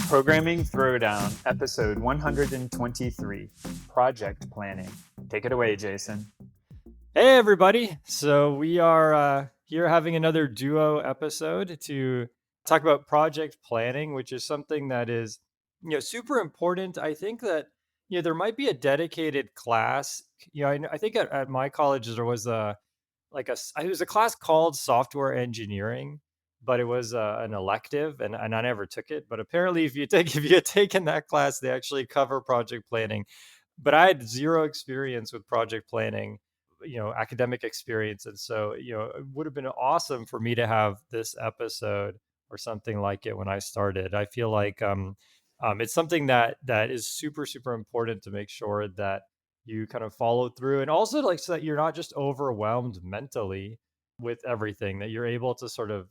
Programming Throwdown, episode 123, Project Planning. Take it away, Jason. Hey, everybody. So we are here having another duo episode to talk about project planning, which is something that is, super important. I think that, there might be a dedicated class. I think at my college there was it was a class called software engineering, but it was an elective, and I never took it. But apparently, if you had taken that class, they actually cover project planning. But I had zero experience with project planning, academic experience, and so it would have been awesome for me to have this episode or something like it when I started. I feel like it's something that is super super important to make sure that you kind of follow through, and also like so that you're not just overwhelmed mentally with everything, that you're able to sort of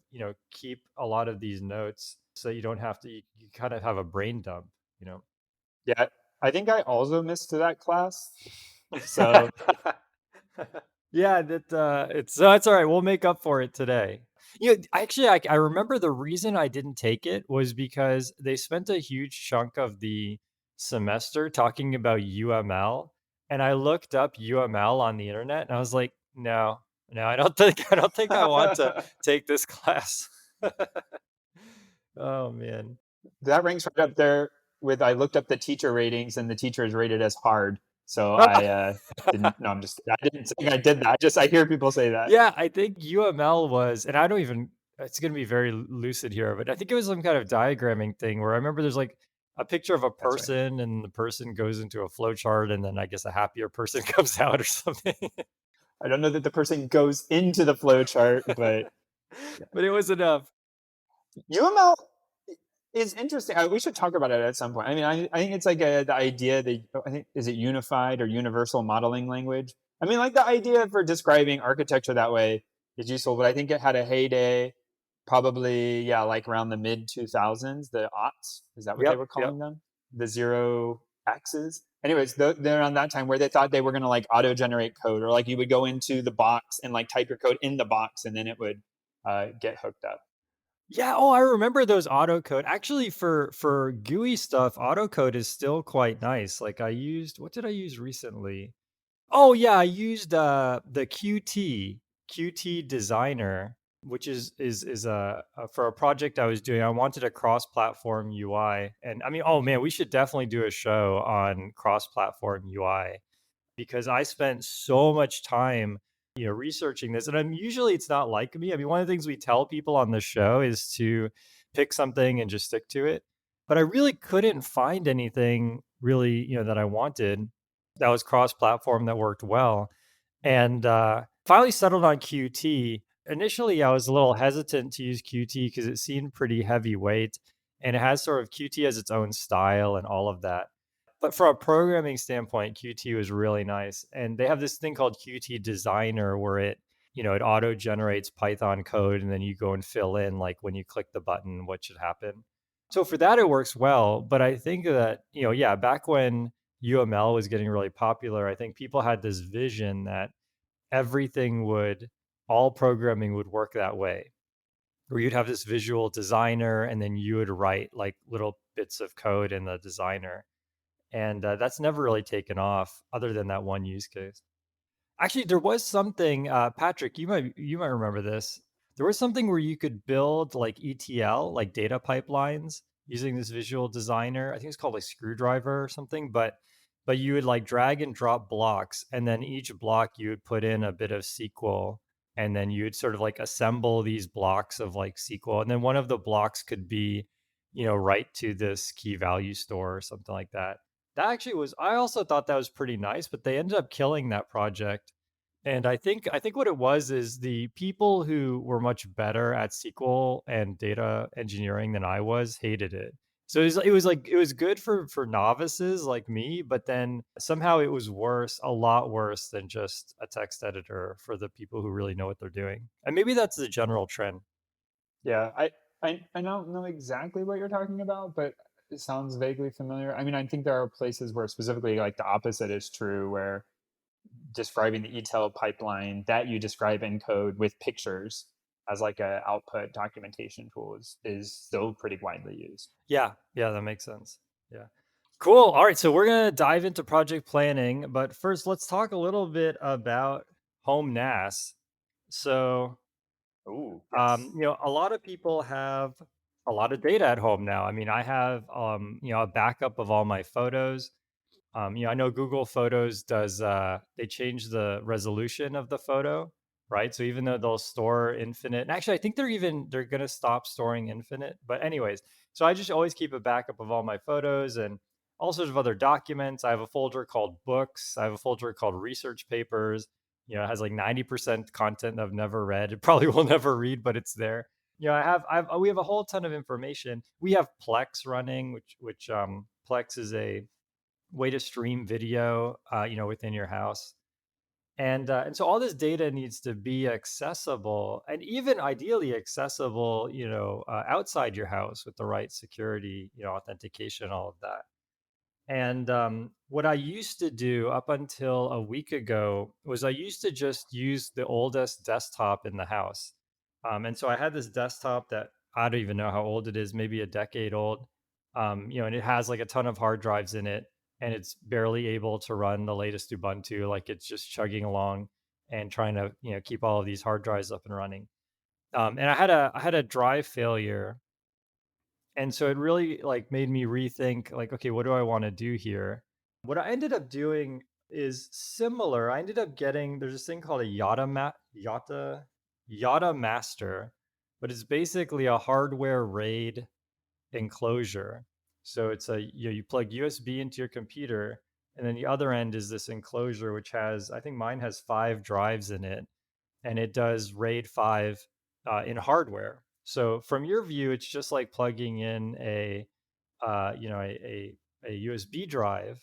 keep a lot of these notes so you don't have to you kind of have a brain dump you know Yeah, I think I also missed that class. So Yeah, it's all right. We'll make up for it today. Actually, I remember the reason I didn't take it was because they spent a huge chunk of the semester talking about UML, and I looked up UML on the internet, and I was like, no, no, I don't think I want to take this class. Oh man. that ranks right up there with I looked up the teacher ratings and the teacher is rated as hard. So I didn't. No, I'm just. I didn't think I did that. I hear people say that. Yeah, I think UML was, and I don't even, it's going to be very lucid here, but I think it was some kind of diagramming thing where I remember there's like a picture of a That's right. person and the person goes into a flow chart and then I guess a happier person comes out or something. I don't know that the person goes into the flow chart, but But it was enough. UML is interesting. We should talk about it at some point. I mean, I think it's like the idea that I think is it unified or universal modeling language. I mean, like the idea for describing architecture that way is useful, but I think it had a heyday, probably like around the mid 2000s. The aughts, is that what they Yep, were yep. calling them? The zero X's. Anyways, they're around that time where they thought they were going to like auto generate code, or like you would go into the box and like type your code in the box, and then it would get hooked up. Yeah, oh, I remember those autocode. Actually, for GUI stuff, autocode is still quite nice. Like what did I use recently? Oh yeah, I used the Qt designer, which is for a project I was doing. I wanted a cross-platform UI, and I mean, oh man, we should definitely do a show on cross-platform UI because I spent so much time, researching this. And usually it's not like me. I mean, one of the things we tell people on the show is to pick something and just stick to it. But I really couldn't find anything really, that I wanted that was cross-platform that worked well. And finally settled on Qt. Initially, I was a little hesitant to use Qt because it seemed pretty heavyweight, and it has sort of Qt has its own style and all of that. But from a programming standpoint, Qt was really nice. And they have this thing called Qt Designer where it auto generates Python code and then you go and fill in like when you click the button what should happen. So for that it works well, but I think that, yeah, back when UML was getting really popular, I think people had this vision that everything would all programming would work that way. Where you'd have this visual designer and then you would write like little bits of code in the designer, and that's never really taken off other than that one use case. Actually, there was something, Patrick, you might remember this. There was something where you could build like ETL, like data pipelines, using this visual designer. I think it's called like Screwdriver or something, but you would like drag and drop blocks, and then each block you would put in a bit of SQL, and then you would sort of like assemble these blocks of like SQL, and then one of the blocks could be, write to this key value store or something like that. That actually was, I also thought that was pretty nice, but they ended up killing that project. And I think what it was is the people who were much better at SQL and data engineering than I was hated it. So it was good for novices like me, but then somehow it was worse, a lot worse than just a text editor for the people who really know what they're doing. And maybe that's the general trend. Yeah, I don't know exactly what you're talking about, but sounds vaguely familiar. I mean, I think there are places where specifically like the opposite is true, where describing the ETL pipeline that you describe in code with pictures as like a output documentation tool is still pretty widely used. Yeah, yeah, that makes sense. Yeah. Cool. All right, so we're gonna dive into project planning, but first let's talk a little bit about home NAS. So, Oh, yes. a lot of people have a lot of data at home now. I mean, I have, a backup of all my photos. I know Google Photos does they change the resolution of the photo, right? So even though they'll store infinite, and actually I think they're gonna stop storing infinite. But anyways, so I just always keep a backup of all my photos and all sorts of other documents. I have a folder called books. I have a folder called research papers. It has like 90% content I've never read. It probably will never read, but it's there. We have a whole ton of information. We have Plex running, which Plex is a way to stream video, within your house. And so all this data needs to be accessible, and even ideally accessible, outside your house with the right security, authentication, all of that. And what I used to do up until a week ago was I used to just use the oldest desktop in the house. And so I had this desktop that I don't even know how old it is, maybe a decade old. And it has like a ton of hard drives in it, and it's barely able to run the latest Ubuntu. Like it's just chugging along and trying to, keep all of these hard drives up and running. And I had a drive failure, and so it really like made me rethink like, okay, what do I want to do here? What I ended up doing is similar. I ended up getting, there's this thing called a Yada Master, but it's basically a hardware RAID enclosure. So it's you plug USB into your computer, and then the other end is this enclosure which has, I think mine has 5 drives in it, and it does RAID 5 in hardware. So from your view, it's just like plugging in a USB drive,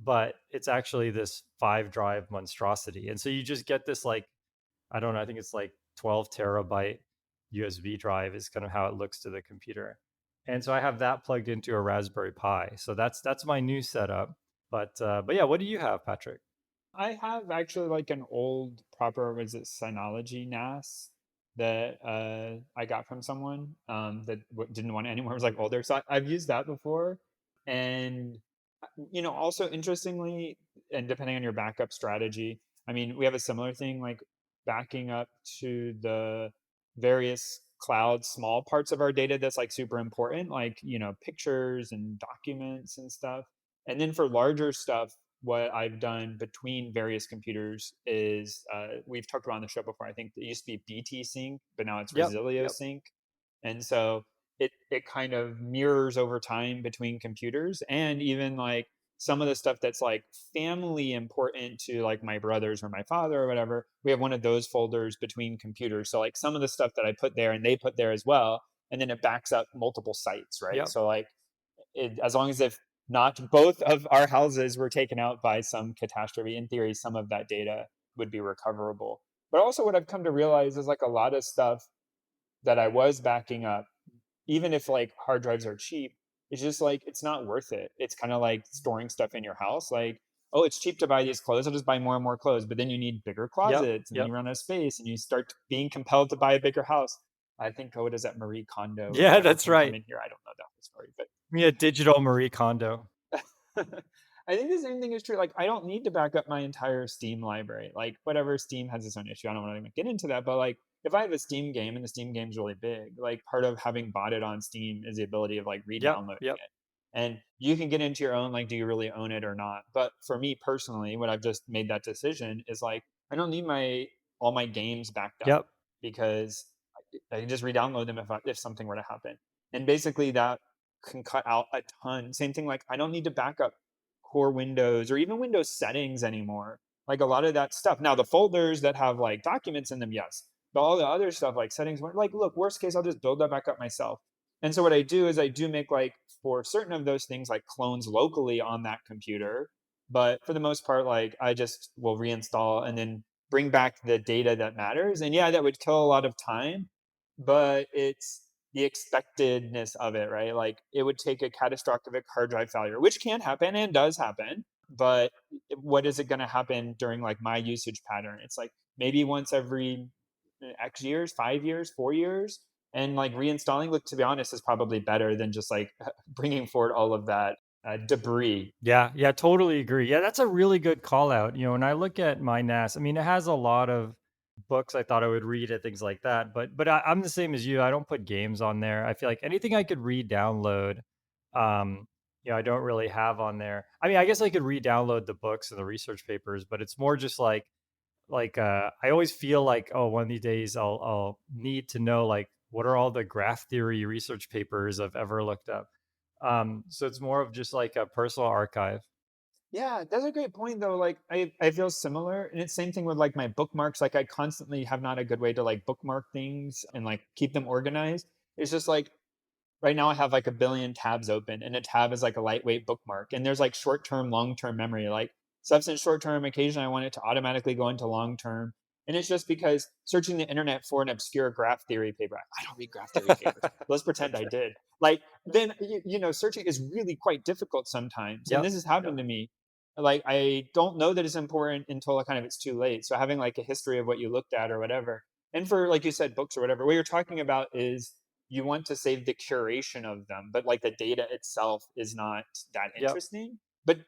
but it's actually this 5 drive monstrosity. And so you just get this like, I don't know, I think it's like 12 terabyte USB drive is kind of how it looks to the computer. And so I have that plugged into a Raspberry Pi. So that's my new setup. But yeah, what do you have, Patrick? I have actually like an old proper, was it Synology NAS that I got from someone that didn't want it anymore. It was like older, so I've used that before. And also interestingly, and depending on your backup strategy, I mean, we have a similar thing like backing up to the various cloud small parts of our data that's like super important, like pictures and documents and stuff. And then for larger stuff, what I've done between various computers is we've talked about on the show before. I think it used to be BT Sync, but now it's Yep. Resilio Yep. Sync. And so it kind of mirrors over time between computers, and even like some of the stuff that's like family important to like my brothers or my father or whatever, we have one of those folders between computers. So like some of the stuff that I put there and they put there as well, and then it backs up multiple sites, right? Yep. So like as long as if not both of our houses were taken out by some catastrophe, in theory, some of that data would be recoverable. But also, what I've come to realize is like a lot of stuff that I was backing up, even if like hard drives are cheap, it's just like it's not worth it. It's kind of like storing stuff in your house. Like, oh, it's cheap to buy these clothes. I'll just buy more and more clothes. But then you need bigger Yep. closets, and then Yep. you run out of space, and you start being compelled to buy a bigger house. I think, oh, what is that, Marie Kondo or Yeah, whatever that's can come right. in here. I don't know the whole story, but Yeah, digital Marie Kondo. I think the same thing is true. Like, I don't need to back up my entire Steam library. Like, whatever, Steam has its own issue. I don't want to even get into that. But like, if I have a Steam game and the Steam game's really big, like part of having bought it on Steam is the ability of like Yep. re-downloading Yep. it. And you can get into your own, like, do you really own it or not? But for me personally, what I've just made that decision is like, I don't need my all my games backed up, Yep. because I can just re-download them if something were to happen. And basically that can cut out a ton. Same thing, like I don't need to back up core Windows or even Windows settings anymore. Like a lot of that stuff. Now the folders that have like documents in them, yes. But all the other stuff like settings, like look, worst case, I'll just build that back up myself. And so what I do is I do make like for certain of those things like clones locally on that computer. But for the most part, like I just will reinstall and then bring back the data that matters. And yeah, that would kill a lot of time, but it's the expectedness of it, right? Like it would take a catastrophic hard drive failure, which can happen and does happen. But what is it going to happen during like my usage pattern? It's like maybe once every X years, 5 years, 4 years, and like reinstalling. Look, to be honest, is probably better than just like bringing forward all of that debris. Yeah, yeah, totally agree. Yeah, that's a really good call out. When I look at my NAS, I mean, it has a lot of books I thought I would read and things like that. But I'm the same as you. I don't put games on there. I feel like anything I could re-download, um, I don't really have on there. I mean, I guess I could re-download the books and the research papers, but it's more just like I always feel like, oh, one of these days I'll need to know like what are all the graph theory research papers I've ever looked up. So it's more of just like a personal archive. Yeah, that's a great point though. Like I feel similar. And it's same thing with like my bookmarks. Like I constantly have not a good way to like bookmark things and like keep them organized. It's just like right now I have like a billion tabs open and a tab is like a lightweight bookmark. And there's like short term, long term memory. Like stuff's in short term. Occasionally I want it to automatically go into long term. And it's just because searching the internet for an obscure graph theory paper, I don't read graph theory papers. Let's pretend I did. Like then searching is really quite difficult sometimes. And Yep. this has happened to me. Like I don't know that it's important until kind of it's too late. So having like a history of what you looked at or whatever. And for like you said, books or whatever, what you're talking about is you want to save the curation of them, but like the data itself is not that Yep. interesting. But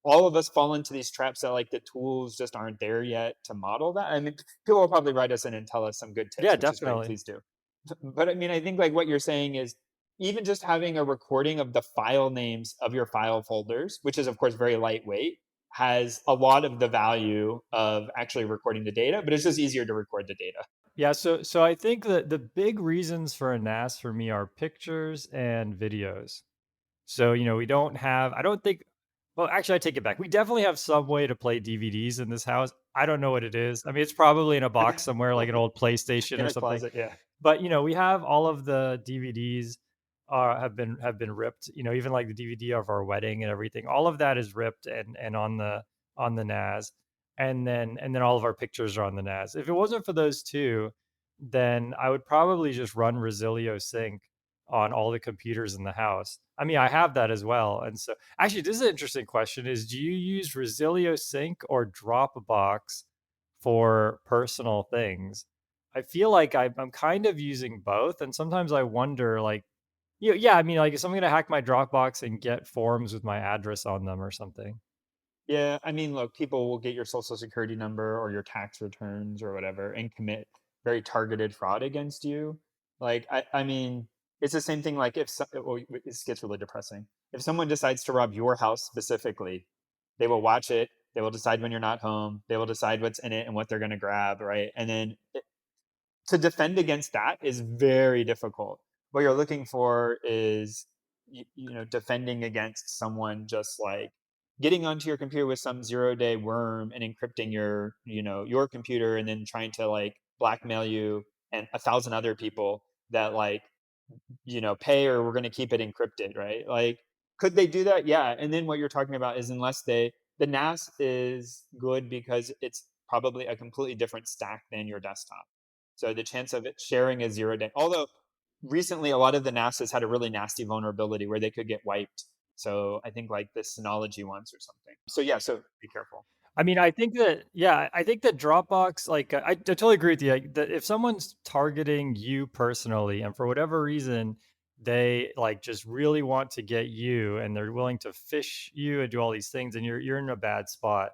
all of us fall into these traps that like the tools just aren't there yet to model that. I mean, people will probably write us in and tell us some good Yeah, tips, which is great. definitely. Please do. But I mean, I think like what you're saying is even just having a recording of the file names of your file folders, which is of course very lightweight, has a lot of the value of actually recording the data, but it's just easier to record the data. Yeah, so I think that the big reasons for a NAS for me are pictures and videos. So, we don't have I don't think well, actually I take it back. We definitely have some way to play DVDs in this house. I don't know what it is. I mean, it's probably in a box somewhere like an old PlayStation In or a something. closet, yeah. But, we have all of the DVDs have been ripped, even like the DVD of our wedding and everything. All of that is ripped and on the NAS. And then all of our pictures are on the NAS. If it wasn't for those two, then I would probably just run Resilio Sync on all the computers in the house. I mean, I have that as well. And so actually this is an interesting question is do you use Resilio Sync or Dropbox for personal things? I feel like I'm kind of using both, and sometimes I wonder, like, yeah, I mean, like, if I'm gonna hack my Dropbox and get forms with my address on them or something. Yeah, I mean, look, people will get your social security number or your tax returns or whatever and commit very targeted fraud against you. Like, I mean, it's the same thing. Like, if this gets really depressing. If someone decides to rob your house specifically, they will watch it. They will decide when you're not home. They will decide what's in it and what they're going to grab, right? And then to defend against that is very difficult. What you're looking for is defending against someone just like getting onto your computer with some 0-day worm and encrypting your computer and then trying to like blackmail you and a thousand other people that like pay or we're going to keep it encrypted, right? Like, could they do that? Yeah. And then what you're talking about is unless the NAS is good because it's probably a completely different stack than your desktop. So the chance of it sharing a 0-day, although recently a lot of the NASs had a really nasty vulnerability where they could get wiped. So I think like the Synology ones or something. So yeah, so be careful. I mean, I think that yeah, I think that Dropbox, like, I totally agree with you. Like, that if someone's targeting you personally, and for whatever reason they like just really want to get you, and they're willing to fish you and do all these things, and you're in a bad spot.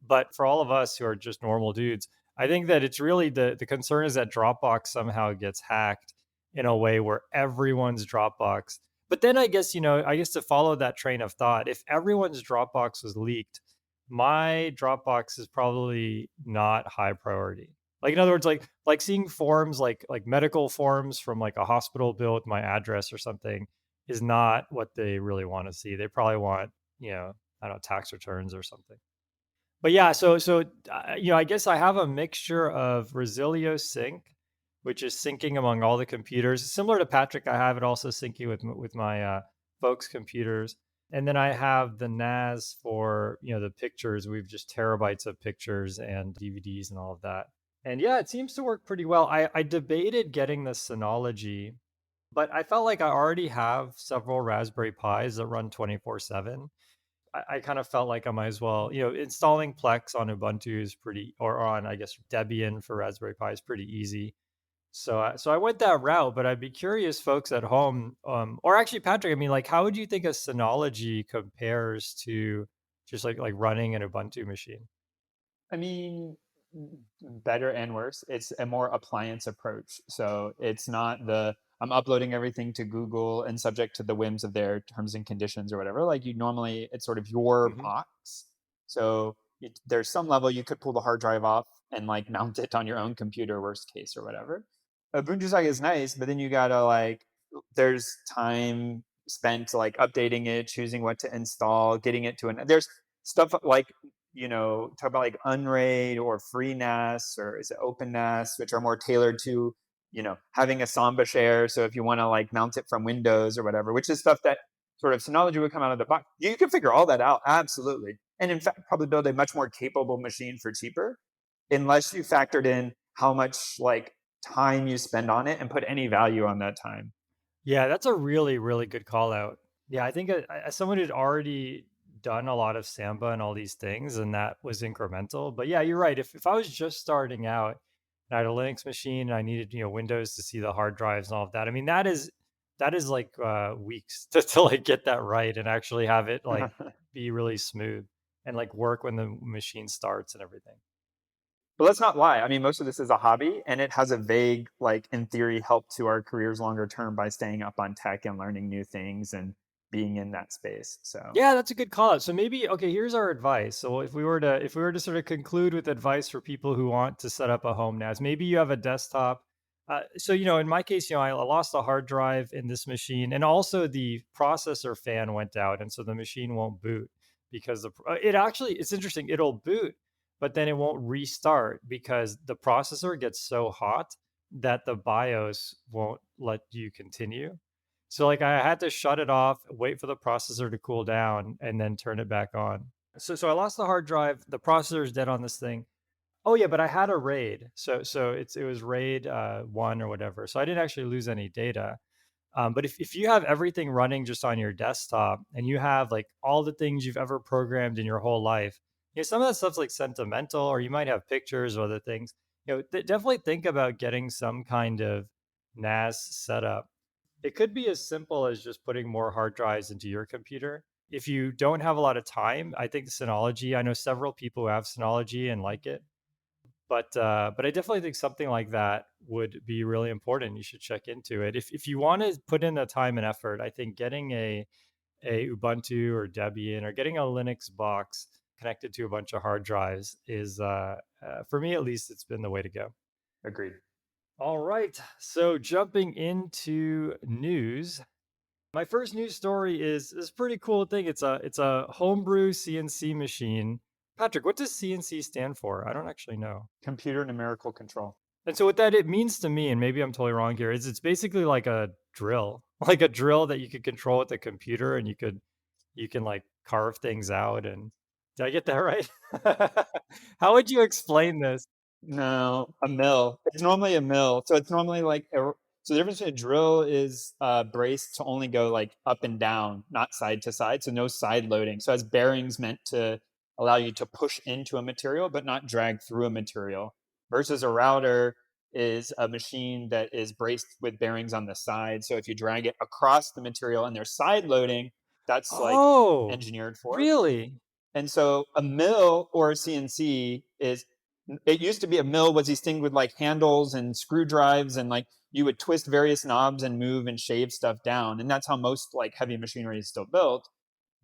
But for all of us who are just normal dudes, I think that it's really the concern is that Dropbox somehow gets hacked in a way where everyone's Dropbox. But then I guess to follow that train of thought, if everyone's Dropbox was leaked, my Dropbox is probably not high priority. Like, in other words, like seeing forms like medical forms from like a hospital bill with my address or something is not what they really want to see. They probably want, I don't know, tax returns or something. But yeah, I guess I have a mixture of Resilio Sync, which is syncing among all the computers. Similar to Patrick, I have it also syncing with my folks' computers, and then I have the NAS for the pictures. We've just terabytes of pictures and DVDs and all of that. And yeah, it seems to work pretty well. I debated getting the Synology. but I felt like I already have several Raspberry Pis that run 24/7. I kind of felt like I might as well, installing Plex on Ubuntu is pretty, or on, I guess, Debian for Raspberry Pi is pretty easy. So I went that route, but I'd be curious, folks at home, or actually, Patrick, I mean, like, how would you think a Synology compares to just like running an Ubuntu machine? I mean, better and worse. It's a more appliance approach. So it's not the I'm uploading everything to Google and subject to the whims of their terms and conditions or whatever. Like you normally, it's sort of your Hmm. box. So there's some level you could pull the hard drive off and like mount it on your own computer, worst case or whatever. Ubuntu Sage is nice, but then you gotta like, there's time spent like updating it, choosing what to install, getting it to an. There's stuff like talk about like Unraid or FreeNAS or is it OpenNAS, which are more tailored to, having a Samba share. So if you want to like mount it from Windows or whatever, which is stuff that sort of Synology would come out of the box. You can figure all that out, absolutely. And in fact, probably build a much more capable machine for cheaper, unless you factored in how much like time you spend on it and put any value on that time. Yeah, that's a really, really good call out. Yeah, I think as someone who'd already done a lot of Samba and all these things, and that was incremental. But yeah, you're right. If I was just starting out and I had a Linux machine and I needed, Windows to see the hard drives and all of that, I mean, that is like weeks to like get that right and actually have it like be really smooth and like work when the machine starts and everything. But let's not lie. I mean, most of this is a hobby and it has a vague, like, in theory, help to our careers longer term by staying up on tech and learning new things and being in that space. So, Yeah, that's a good call out. So maybe, okay, here's our advice. So if we were to sort of conclude with advice for people who want to set up a home NAS, maybe you have a desktop. So in my case, I lost a hard drive in this machine, and also the processor fan went out, and so the machine won't boot because it's interesting. It'll boot, but then it won't restart because the processor gets so hot that the BIOS won't let you continue. So, like, I had to shut it off, wait for the processor to cool down, and then turn it back on. So I lost the hard drive. The processor is dead on this thing. Oh yeah, but I had a RAID. So it was RAID 1 or whatever. So I didn't actually lose any data. But if you have everything running just on your desktop and you have like all the things you've ever programmed in your whole life, some of that stuff's like sentimental, or you might have pictures or other things. Definitely think about getting some kind of NAS setup. It could be as simple as just putting more hard drives into your computer. If you don't have a lot of time, I think Synology, I know several people who have Synology and like it, but I definitely think something like that would be really important. You should check into it. If you want to put in the time and effort, I think getting a Ubuntu or Debian or getting a Linux box connected to a bunch of hard drives is for me at least, it's been the way to go. agreed. All right. So jumping into news. My first news story is this pretty cool thing. It's a homebrew CNC machine. Patrick, what does CNC stand for? I don't actually know. Computer numerical control. And so what that it means to me, and maybe I'm totally wrong here, is it's basically like a drill, like a drill that you could control with the computer, and you can like carve things out. And did I get that right? How would you explain this? No, a mill. It's normally a mill. So it's normally like so the difference between a drill is braced to only go like up and down, not side to side. So no side loading. So it has bearings meant to allow you to push into a material, but not drag through a material. Versus a router is a machine that is braced with bearings on the side. So if you drag it across the material and there's side loading, that's like Oh, engineered for. really? And so a mill or a CNC is, it used to be a mill was these things with like handles and screw drives and like you would twist various knobs and move and shave stuff down. And that's how most like heavy machinery is still built.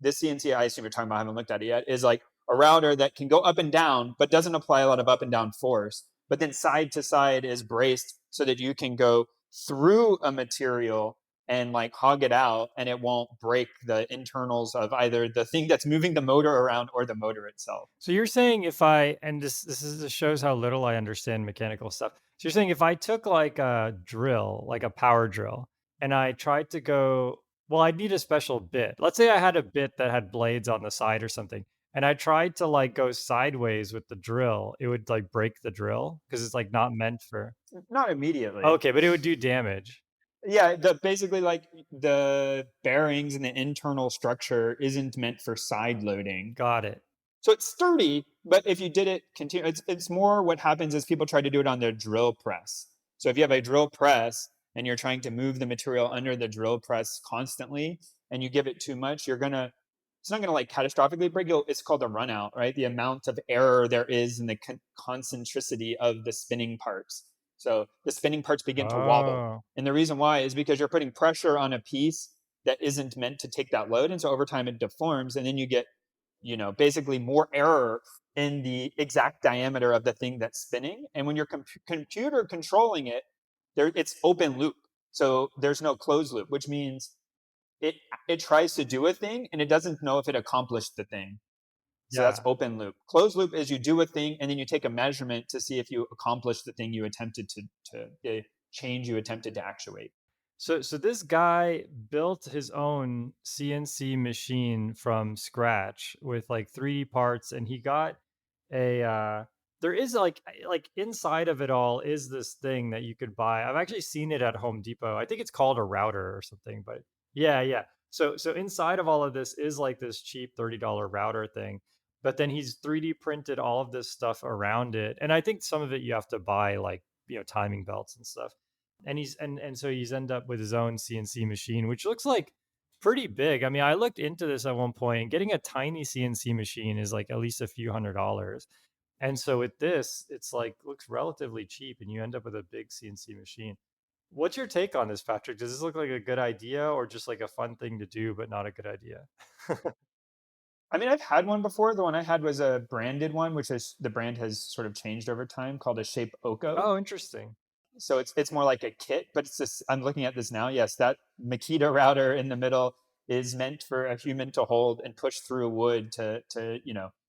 This CNC I assume you're talking about, I haven't looked at it yet, is like a router that can go up and down, but doesn't apply a lot of up and down force. But then side to side is braced so that you can go through a material and like hog it out and it won't break the internals of either the thing that's moving the motor around or the motor itself. So you're saying if I and this shows how little I understand mechanical stuff. So you're saying if I took like a drill, like a power drill, and I tried to go, well, I'd need a special bit. Let's say I had a bit that had blades on the side or something, and I tried to like go sideways with the drill, it would like break the drill because it's like not meant for. Not immediately. Okay, but it would do damage. Yeah, basically like the bearings and the internal structure isn't meant for side loading. Got it. So it's sturdy, but if you did it continue, it's more what happens is people try to do it on their drill press. So if you have a drill press and you're trying to move the material under the drill press constantly, and you give it too much, it's not gonna like catastrophically break. It's called a run out, right? The amount of error there is in the concentricity of the spinning parts. So the spinning parts begin to wobble, Oh, and the reason why is because you're putting pressure on a piece that isn't meant to take that load, and so over time it deforms, and then you get basically more error in the exact diameter of the thing that's spinning. And when you're computer controlling it, it's open loop. So there's no closed loop, which means it it tries to do a thing and it doesn't know if it accomplished the thing. So that's yeah. open loop. Closed loop is you do a thing and then you take a measurement to see if you accomplished the thing you attempted to the change you attempted to actuate. So this guy built his own CNC machine from scratch with like 3D parts, and he got a there is like inside of it all is this thing that you could buy. I've actually seen it at Home Depot. I think it's called a router or something, but yeah, yeah. So inside of all of this is like this cheap $30 router thing. But then he's 3D printed all of this stuff around it. And I think some of it you have to buy like, timing belts and stuff, and so he's end up with his own CNC machine, which looks like pretty big. I mean, I looked into this at one point, and getting a tiny CNC machine is like at least a few $100s. And so with this, it's like looks relatively cheap, and you end up with a big CNC machine. What's your take on this, Patrick? Does this look like a good idea or just like a fun thing to do, but not a good idea? I mean, I've had one before. The one I had was a branded one, which is the brand has sort of changed over time, called a Shape Oko. Oh, interesting. So it's more like a kit, but it's just I'm looking at this now. Yes, that Makita router in the middle is meant for a human to hold and push through wood to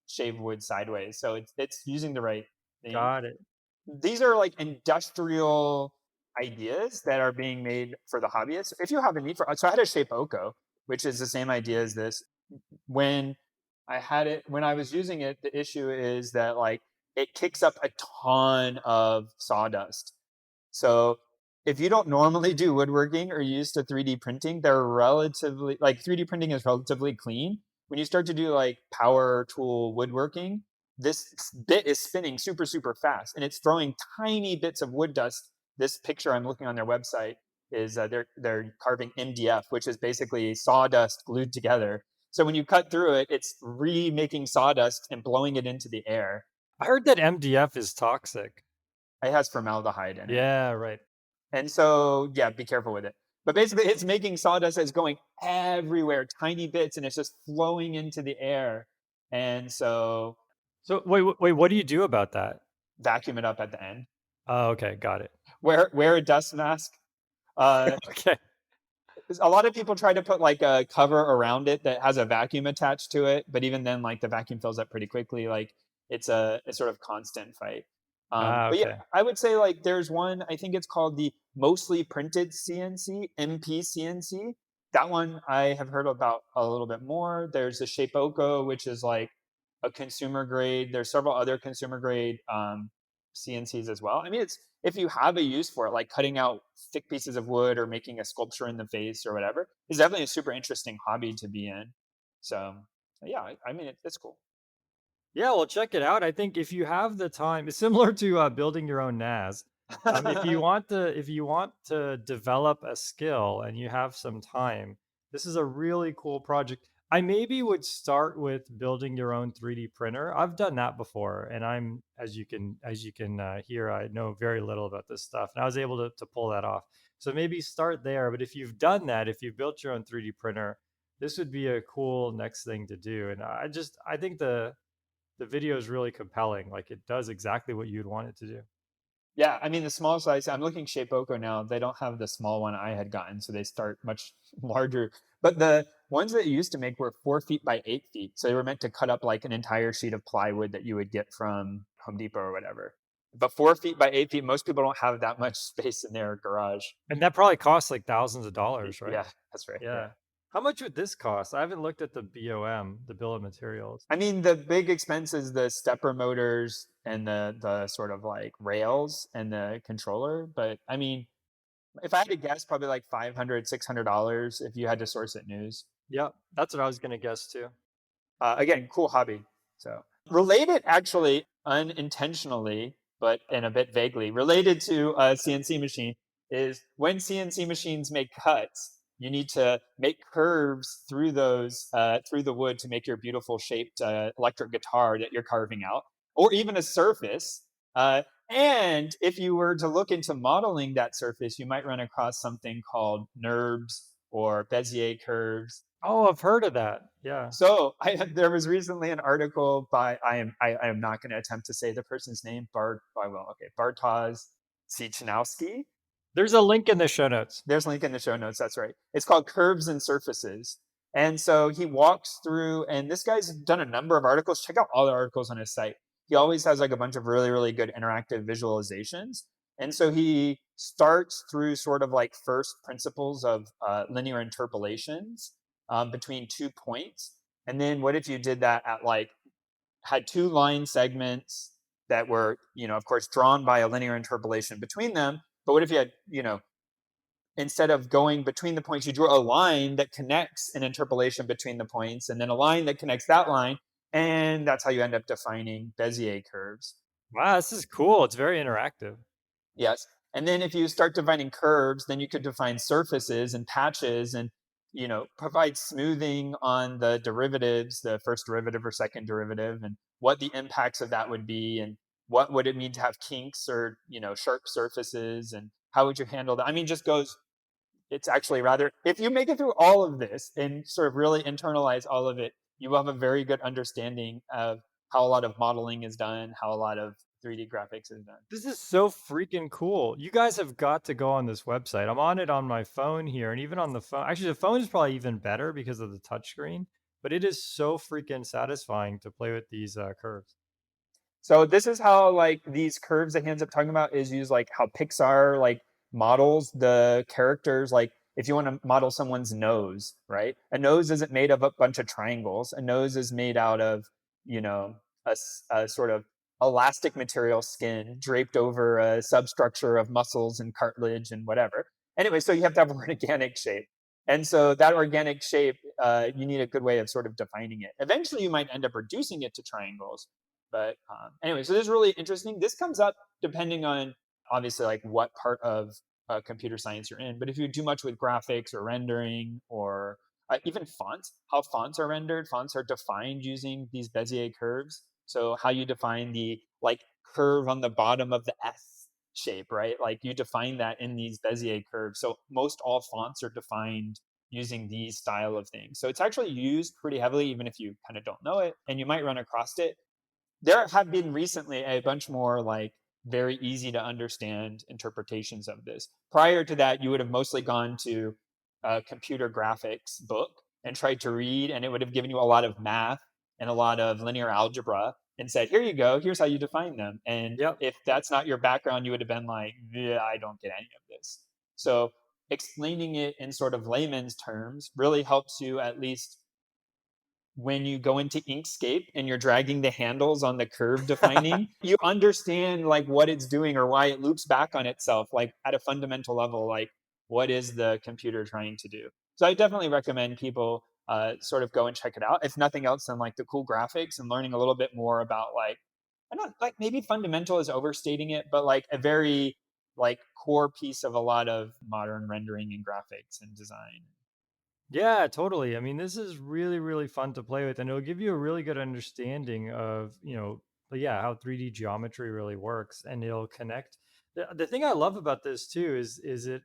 shave wood sideways. So it's using the right thing. Got it. These are like industrial ideas that are being made for the hobbyists. If you have a need for, so I had a Shape Oko, which is the same idea as this. When when I was using it, the issue is that like it kicks up a ton of sawdust. So if you don't normally do woodworking or used to 3D printing, they're relatively like 3D printing is relatively clean. When you start to do like power tool woodworking, this bit is spinning super, super fast and it's throwing tiny bits of wood dust. This picture I'm looking on their website is they're carving MDF, which is basically sawdust glued together. So when you cut through it, it's remaking sawdust and blowing it into the air. I heard that MDF is toxic. It has formaldehyde in it. Yeah, right. And so, yeah, be careful with it. But basically, it's making sawdust that's going everywhere, tiny bits, and it's just flowing into the air. And so, So wait, what do you do about that? vacuum it up at the end. Oh, okay, got it. Wear a dust mask. Uh, Okay. a lot of people try to put like a cover around it that has a vacuum attached to it, but even then, like the vacuum fills up pretty quickly. Like it's sort of constant fight. Ah, But yeah, okay. I would say like there's one. I think it's called the mostly printed CNC (MP CNC). That one I have heard about a little bit more. There's the Shapeoko, which is like a consumer grade. There's several other consumer grade CNCs as well. I mean, it's if you have a use for it, like cutting out thick pieces of wood or making a sculpture in the face or whatever, is definitely a super interesting hobby to be in. So yeah, I mean, it's cool. Yeah, well, check it out. I think if you have the time, it's similar to building your own NAS. If you want to develop a skill and you have some time, this is a really cool project. I maybe would start with building your own 3D printer. I've done that before, and I'm as you can hear, I know very little about this stuff, and I was able to pull that off. So maybe start there. But if you've done that, if you've built your own 3D printer, this would be a cool next thing to do. And I think the video is really compelling. Like it does exactly what you'd want it to do. Yeah, I mean the small size. I'm looking Shapeoko now. They don't have the small one I had gotten, so they start much larger. But the ones that you used to make were 4 feet by 8 feet, so they were meant to cut up like an entire sheet of plywood that you would get from Home Depot or whatever. But 4 feet by 8 feet, most people don't have that much space in their garage. And that probably costs like thousands of dollars, right? Yeah, that's right. Yeah. Yeah. How much would this cost? I haven't looked at the BOM, the bill of materials. I mean, the big expense is the stepper motors and the sort of like rails and the controller. But I mean, If I had to guess, probably like $500, $600 if you had to source it news. Yep, that's what I was gonna guess too. Again, cool hobby. So related, actually, unintentionally, but in a bit vaguely related to a CNC machine is when CNC machines make cuts, you need to make curves through those through the wood to make your beautiful shaped electric guitar that you're carving out, or even a surface. And if you were to look into modeling that surface, you might run across something called NURBS or Bezier curves. Oh, I've heard of that. Yeah. So there was recently an article by I am not going to attempt to say the person's name. Bartosz Sichnowski. There's a link in the show notes. There's a link in the show notes. That's right. It's called Curves and Surfaces. And so he walks through, and this guy's done a number of articles. Check out all the articles on his site. He always has like a bunch of really, really good interactive visualizations. And so he starts through sort of like first principles of linear interpolations between 2 points. And then what if you did that at like, had two line segments that were, of course, drawn by a linear interpolation between them. But what if you had, instead of going between the points, you draw a line that connects an interpolation between the points, and then a line that connects that line. And that's how you end up defining Bezier curves. Wow, this is cool. It's very interactive. Yes. And then if you start defining curves, then you could define surfaces and patches and, provide smoothing on the derivatives, the first derivative or second derivative, and what the impacts of that would be, and what would it mean to have kinks or, sharp surfaces, and how would you handle that? I mean, just goes, it's actually rather, if you make it through all of this and sort of really internalize all of it, you will have a very good understanding of how a lot of modeling is done, how a lot of 3D graphics is done. This is so freaking cool. You guys have got to go on this website. I'm on it on my phone here, and even on the phone. Actually, the phone is probably even better because of the touchscreen, but it is so freaking satisfying to play with these curves. So this is how like these curves that he ends up talking about is used, like how Pixar like models the characters. Like if you want to model someone's nose, right? A nose isn't made of a bunch of triangles. A nose is made out of, a sort of elastic material skin draped over a substructure of muscles and cartilage and whatever. Anyway, so you have to have an organic shape. And so that organic shape, you need a good way of sort of defining it. Eventually, you might end up reducing it to triangles, but anyway, so this is really interesting. This comes up depending on obviously like what part of computer science you're in. But if you do much with graphics or rendering or even fonts, how fonts are rendered, fonts are defined using these Bezier curves. So how you define the like curve on the bottom of the S shape, right? Like you define that in these Bezier curves. So most all fonts are defined using these style of things. So it's actually used pretty heavily, even if you kind of don't know it, and you might run across it. There have been recently a bunch more like very easy to understand interpretations of this. Prior to that, you would have mostly gone to a computer graphics book and tried to read, and it would have given you a lot of math and a lot of linear algebra and said, here you go, here's how you define them. And Yep. if that's not your background, you would have been like, yeah, I don't get any of this. So explaining it in sort of layman's terms really helps you, at least when you go into Inkscape and you're dragging the handles on the curve defining, you understand like what it's doing or why it loops back on itself, like at a fundamental level, like what is the computer trying to do? So I definitely recommend people sort of go and check it out. If nothing else than like the cool graphics and learning a little bit more about like, I don't like, maybe fundamental is overstating it, but like a very like core piece of a lot of modern rendering and graphics and design. Yeah, totally. I mean, this is really, really fun to play with, and it'll give you a really good understanding of, yeah, how 3D geometry really works, and it'll connect. The thing I love about this too is it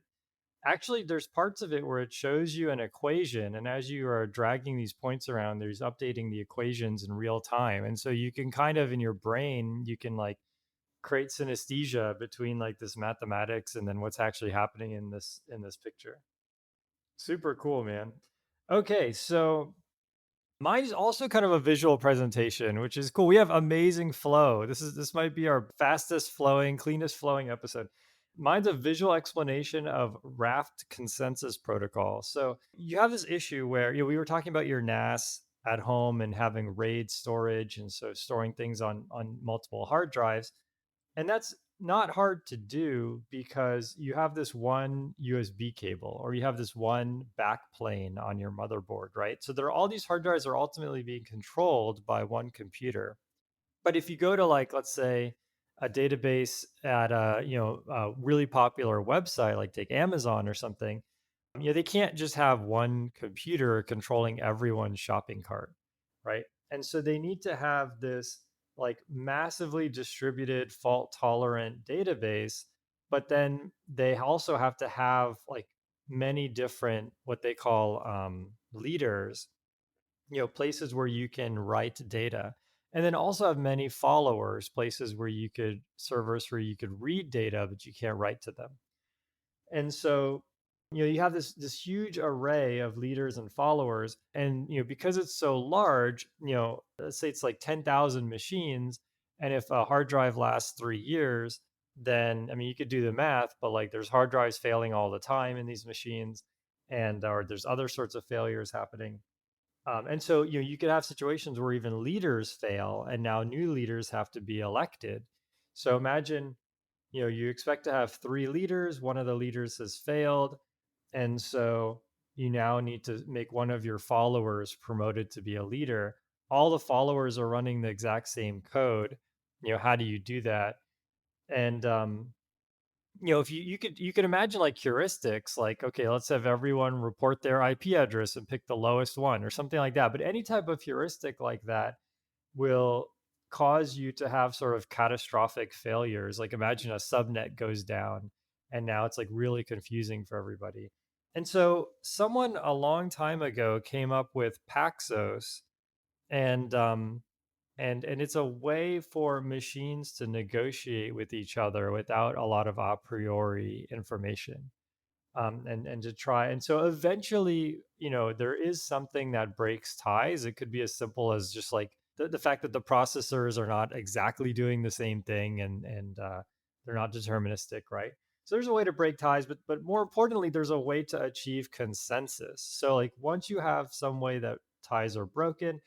actually there's parts of it where it shows you an equation, and as you are dragging these points around, there's updating the equations in real time, and so you can kind of in your brain you can like create synesthesia between like this mathematics and then what's actually happening in this picture. Super cool, man. Okay, so mine is also kind of a visual presentation, which is cool. We have amazing flow. This might be our fastest flowing, cleanest flowing episode. Mine's a visual explanation of Raft consensus protocol. So you have this issue where we were talking about your NAS at home and having RAID storage, and so storing things on multiple hard drives, and that's not hard to do because you have this one USB cable or you have this one backplane on your motherboard, right? So there are all these hard drives are ultimately being controlled by one computer. But if you go to like, let's say, a database at a really popular website, like take Amazon or something, they can't just have one computer controlling everyone's shopping cart, right? And so they need to have this like massively distributed fault tolerant database, but then they also have to have like many different what they call leaders, places where you can write data, and then also have many followers, places where you could servers where you could read data but you can't write to them. And so, you have this huge array of leaders and followers, and because it's so large, let's say it's like 10,000 machines, and if a hard drive lasts 3 years, then I mean you could do the math, but like there's hard drives failing all the time in these machines, and or there's other sorts of failures happening. And so, you could have situations where even leaders fail, and now new leaders have to be elected. So imagine, you expect to have three leaders, one of the leaders has failed. And so you now need to make one of your followers promoted to be a leader. All the followers are running the exact same code. How do you do that? And if you could imagine like heuristics, like, okay, let's have everyone report their IP address and pick the lowest one or something like that. But any type of heuristic like that will cause you to have sort of catastrophic failures. Like imagine a subnet goes down and now it's like really confusing for everybody. And so someone a long time ago came up with Paxos, and and it's a way for machines to negotiate with each other without a lot of a priori information, and to try. And so eventually, there is something that breaks ties. It could be as simple as just like the fact that the processors are not exactly doing the same thing, and they're not deterministic, right? So there's a way to break ties, but more importantly, there's a way to achieve consensus. So like once you have some way that ties are broken,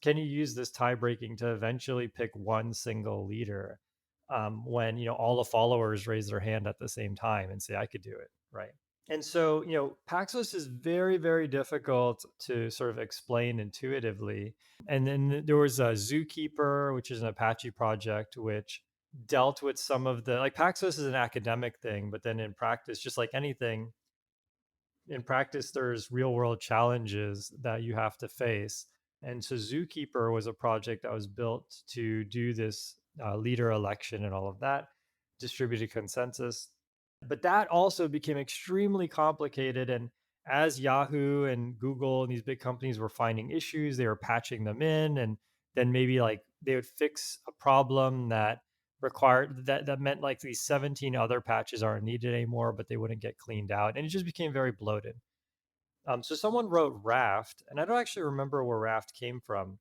can you use this tie breaking to eventually pick one single leader, when all the followers raise their hand at the same time and say I could do it, right? And so, Paxos is very, very difficult to sort of explain intuitively. And then there was a Zookeeper, which is an Apache project, which dealt with some of the like Paxos is an academic thing, but then in practice, just like anything, in practice, there's real world challenges that you have to face. And so Zookeeper was a project that was built to do this leader election and all of that, distributed consensus. But that also became extremely complicated. And as Yahoo and Google and these big companies were finding issues, they were patching them in. And then maybe like they would fix a problem that required that meant like these 17 other patches aren't needed anymore, but they wouldn't get cleaned out. And it just became very bloated. So someone wrote Raft, and I don't actually remember where Raft came from.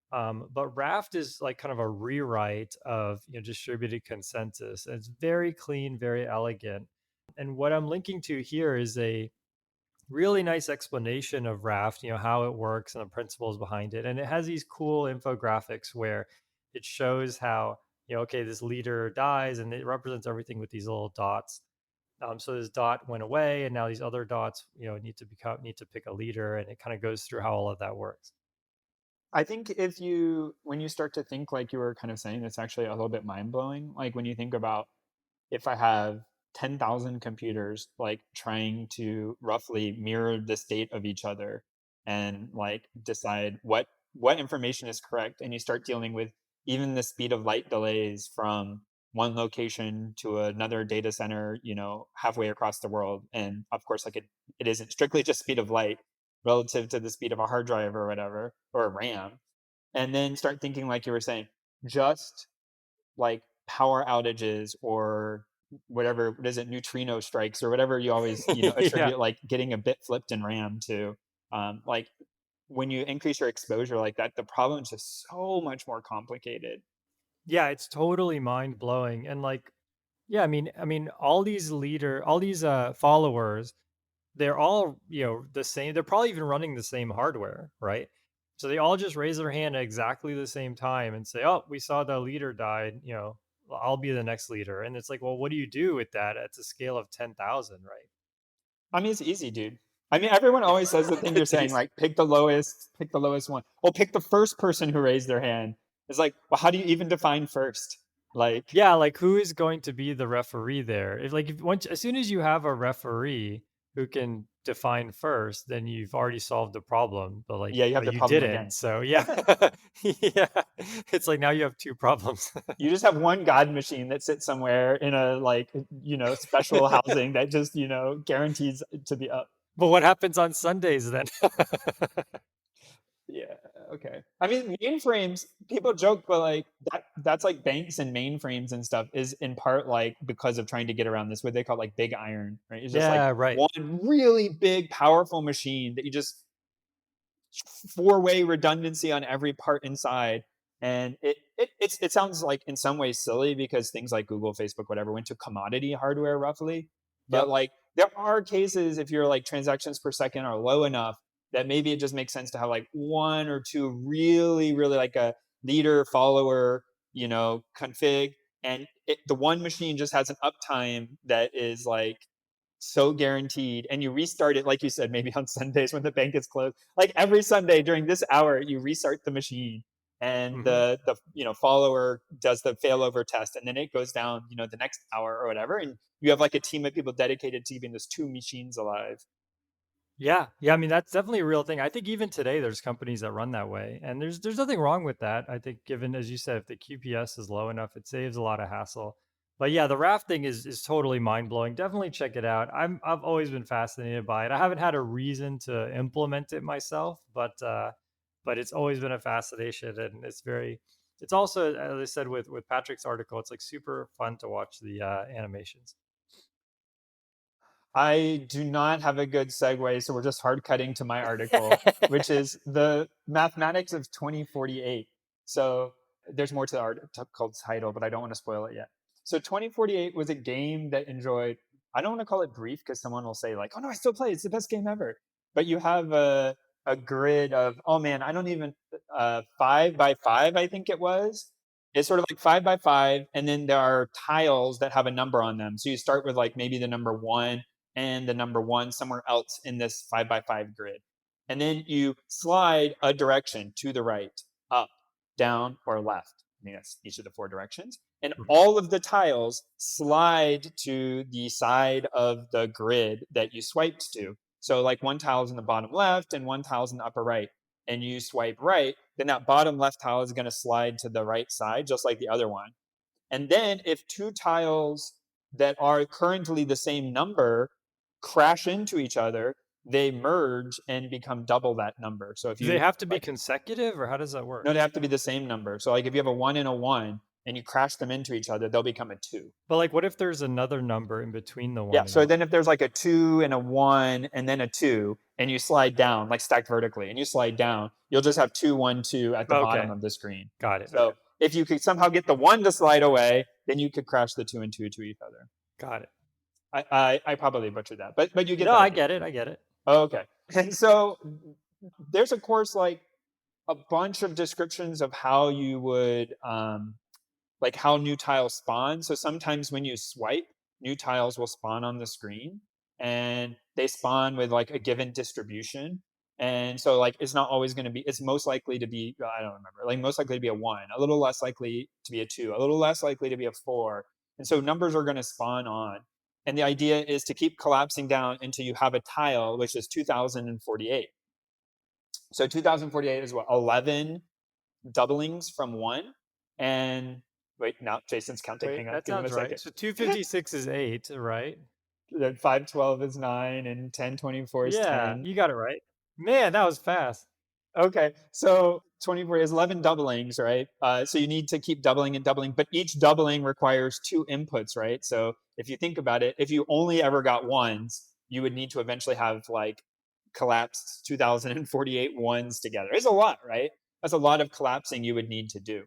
But Raft is like kind of a rewrite of distributed consensus. And it's very clean, very elegant. And what I'm linking to here is a really nice explanation of Raft, how it works and the principles behind it. And it has these cool infographics where it shows how, okay, this leader dies and it represents everything with these little dots. So this dot went away, and now these other dots, need to pick a leader, and it kind of goes through how all of that works. I think when you start to think like you were kind of saying, it's actually a little bit mind blowing. Like when you think about if I have 10,000 computers like trying to roughly mirror the state of each other and like decide what information is correct, and you start dealing with even the speed of light delays from one location to another data center, halfway across the world. And of course, like it isn't strictly just speed of light relative to the speed of a hard drive or whatever, or a RAM. And then start thinking like you were saying, just like power outages or whatever, what is it, neutrino strikes or whatever you always Yeah. attribute like getting a bit flipped in RAM to. Like when you increase your exposure like that, the problem is just so much more complicated. Yeah, it's totally mind blowing. And like, yeah, I mean, all these followers, they're all, the same. They're probably even running the same hardware, right? So they all just raise their hand at exactly the same time and say, "Oh, we saw the leader died," I'll be the next leader. And it's like, well, what do you do with that? It's a scale of 10,000, right? I mean, it's easy, dude. I mean, everyone always says the thing you're It's saying, easy. like pick the lowest one. Well, pick the first person who raised their hand. It's like, well, how do you even define first? Like, Yeah, like who is going to be the referee there? If once as soon as you have a referee who can define first, then you've already solved the problem. But yeah, you have the you problem didn't. again. So yeah. Yeah. It's like now you have two problems. You just have one God machine that sits somewhere in a like, special housing that just, guarantees to be up. But what happens on Sundays then? Yeah. Okay. I mean, mainframes, people joke, but like that's like banks and mainframes and stuff is in part like because of trying to get around this, what they call like big iron, right? It's just like Yeah, right. one really big, powerful machine that you just four-way redundancy on every part inside. And it sounds like in some ways silly because things like Google, Facebook, whatever went to commodity hardware roughly. But Yep. like there are cases if your like transactions per second are low enough that maybe it just makes sense to have like one or two really, really like a leader follower, config. And the one machine just has an uptime that is like so guaranteed, and you restart it like you said maybe on Sundays when the bank is closed, like every Sunday during this hour you restart the machine, and Hmm. the follower does the failover test, and then it goes down the next hour or whatever, and you have like a team of people dedicated to keeping those two machines alive. Yeah. Yeah. I mean, that's definitely a real thing. I think even today there's companies that run that way. And there's nothing wrong with that. I think given, as you said, if the QPS is low enough, it saves a lot of hassle. But yeah, the rafting is totally mind blowing. Definitely check it out. I've always been fascinated by it. I haven't had a reason to implement it myself, but it's always been a fascination, and it's also, as I said with Patrick's article, it's like super fun to watch the animations. I do not have a good segue, so we're just hard cutting to my article, which is the mathematics of 2048. So there's more to the article title, but I don't want to spoil it yet. So 2048 was a game that enjoyed, I don't want to call it brief because someone will say like, oh no, I still play. It's the best game ever. But you have a grid of, oh man, I don't even, 5 by 5, I think it was. It's sort of like 5 by 5, and then there are tiles that have a number on them. So you start with like maybe the number one and the number one somewhere else in this 5 by 5 grid. And then you slide a direction to the right, up, down, or left. I think that's each of the four directions. And Mhm. all of the tiles slide to the side of the grid that you swiped to. So, like one tile is in the bottom left and one tile is in the upper right. And you swipe right, then that bottom left tile is going to slide to the right side, just like the other one. And then if two tiles that are currently the same number crash into each other, they merge and become double that number. So if Do they you have to be like, consecutive, or how does that no, work? they have to be the same number. So like if you have a one and a one and you crash them into each other, they'll become a two. But, like, what if there's another number in between the Yeah. 1 and So 1? then if there's like a two and a one and then a two, and you slide down, like stacked vertically, and you slide down, you'll just have two, one, two at the bottom Okay, of the screen. got it, okay, So if you could somehow get the one to slide away, then you could crash the two and two to each other. got it. I probably butchered that, but you get No, the I idea. get it, I get it. Oh, okay. And so there's of course like a bunch of descriptions of how you would like how new tiles spawn. So sometimes when you swipe, new tiles will spawn on the screen, and they spawn with like a given distribution. And so like it's not always going to be, it's most likely to be, I don't remember, like most likely to be a one, a little less likely to be a two, a little less likely to be a four. And so numbers are going to spawn on. And the idea is to keep collapsing down until you have a tile, which is 2048. So 2048 is what, 11 doublings from one. And wait, now Jason's counting. Wait, Hang on, that give him a sounds right. second. So 256 is 8, right? Then 512 is 9, and 1024 is Yeah, 10. you got it right. Man, that was fast. Okay, so 24 is 11 doublings, right? So you need to keep doubling and doubling, but each doubling requires two inputs, right? So if you think about it, if you only ever got ones, you would need to eventually have like collapsed 2048 ones together. It's a lot, right? That's a lot of collapsing you would need to do.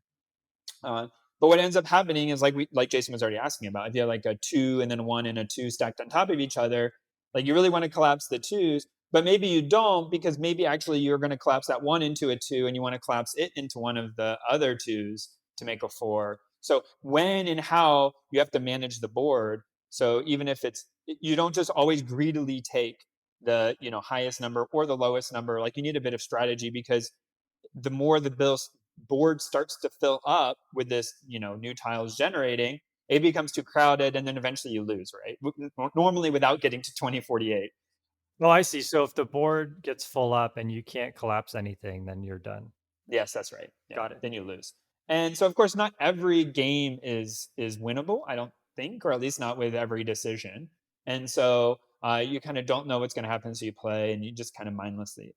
Uh, but what ends up happening is like Jason was already asking about. If you have like a two and then a one and a two stacked on top of each other, like you really want to collapse the twos, but maybe you don't because maybe actually you're going to collapse that one into a two and you want to collapse it into one of the other twos to make a four. So when and how you have to manage the board. So even if it's, you don't just always greedily take the, highest number or the lowest number. Like, you need a bit of strategy, because the more the board starts to fill up with this, new tiles generating, it becomes too crowded, and then eventually you lose, right? Normally without getting to 2048. Oh, I see. So if the board gets full up and you can't collapse anything, then you're done. Yes, that's right. Yeah, Got it. then you lose. And so, of course, not every game is winnable, I don't think, or at least not with every decision. And so you kind of don't know what's going to happen, so you play, and you just kind of mindlessly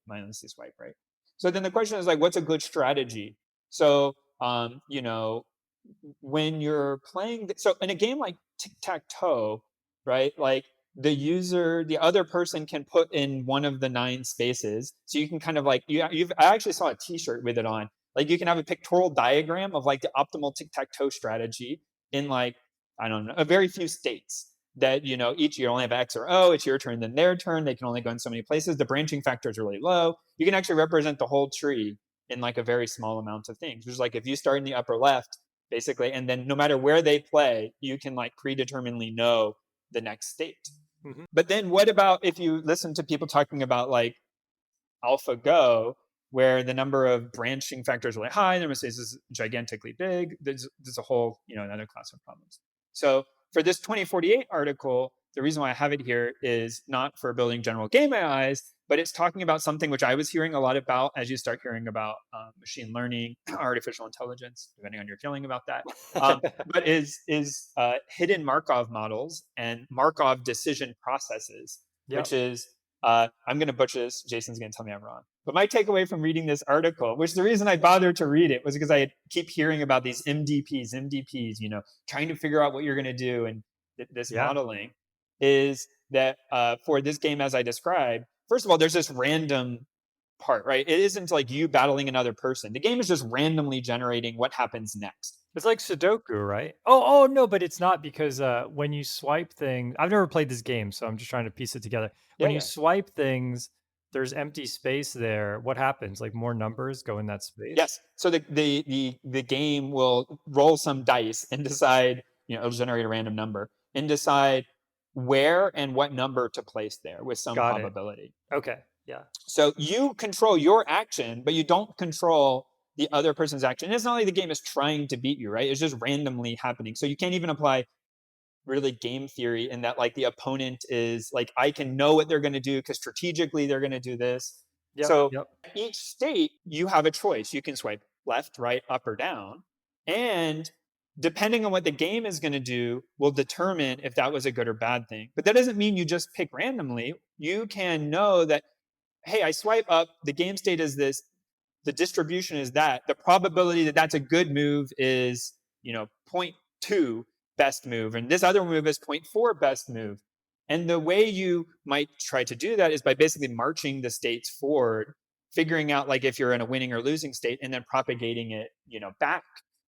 swipe, right? So then the question is, like, what's a good strategy? So when you're playing, so in a game like tic tac toe, right? Like, the other person can put in one of the 9 spaces. So you can kind of like, I actually saw a T-shirt with it on. Like, you can have a pictorial diagram of like the optimal tic tac toe strategy in, like, I don't know, a very few states. That, each, you only have X or O. It's your turn, then their turn. They can only go in so many places. The branching factor is really low. You can actually represent the whole tree in like a very small amount of things. Which is like, if you start in the upper left, basically, and then no matter where they play, you can like predeterminedly know the next state. Mhm. But then what about if you listen to people talking about like AlphaGo, where the number of branching factors is really high, the space is gigantically big. There's a whole, another class of problems. So for this 2048 article, the reason why I have it here is not for building general game AIs, but it's talking about something which I was hearing a lot about as you start hearing about machine learning, artificial intelligence, depending on your feeling about that. But is hidden Markov models and Markov decision processes, Yep. which is, I'm going to butcher this. Jason's going to tell me I'm wrong. But my takeaway from reading this article, which the reason I bothered to read it was because I keep hearing about these MDPs, trying to figure out what you're going to do, and this Yeah. modeling, is that for this game, as I described, first of all, there's this random part, right? It isn't like you battling another person. The game is just randomly generating what happens next. It's like Sudoku, right? Oh, no, but it's not because when you swipe things, I've never played this game, so I'm just trying to piece it together. Yeah, When you yeah. swipe things, there's empty space there. What happens? Like more numbers go in that space? Yes. So the game will roll some dice and decide, it'll generate a random number and decide where and what number to place there with some Got it. probability. Okay. Yeah. So you control your action, but you don't control the other person's action. And it's not like the game is trying to beat you, right? It's just randomly happening. So you can't even apply really game theory in that, like, the opponent is like, I can know what they're going to do because strategically they're going to do this. Yep. So Yep. each state, you have a choice. You can swipe left, right, up, or down. And depending on what the game is going to do will determine if that was a good or bad thing. But that doesn't mean you just pick randomly. You can know that, hey, I swipe up, the game state is this, the distribution is that, the probability that that's a good move is, zero point 0.2 best move, and this other move is zero point 0.4 best move. And the way you might try to do that is by basically marching the states forward, figuring out like if you're in a winning or losing state, and then propagating it, back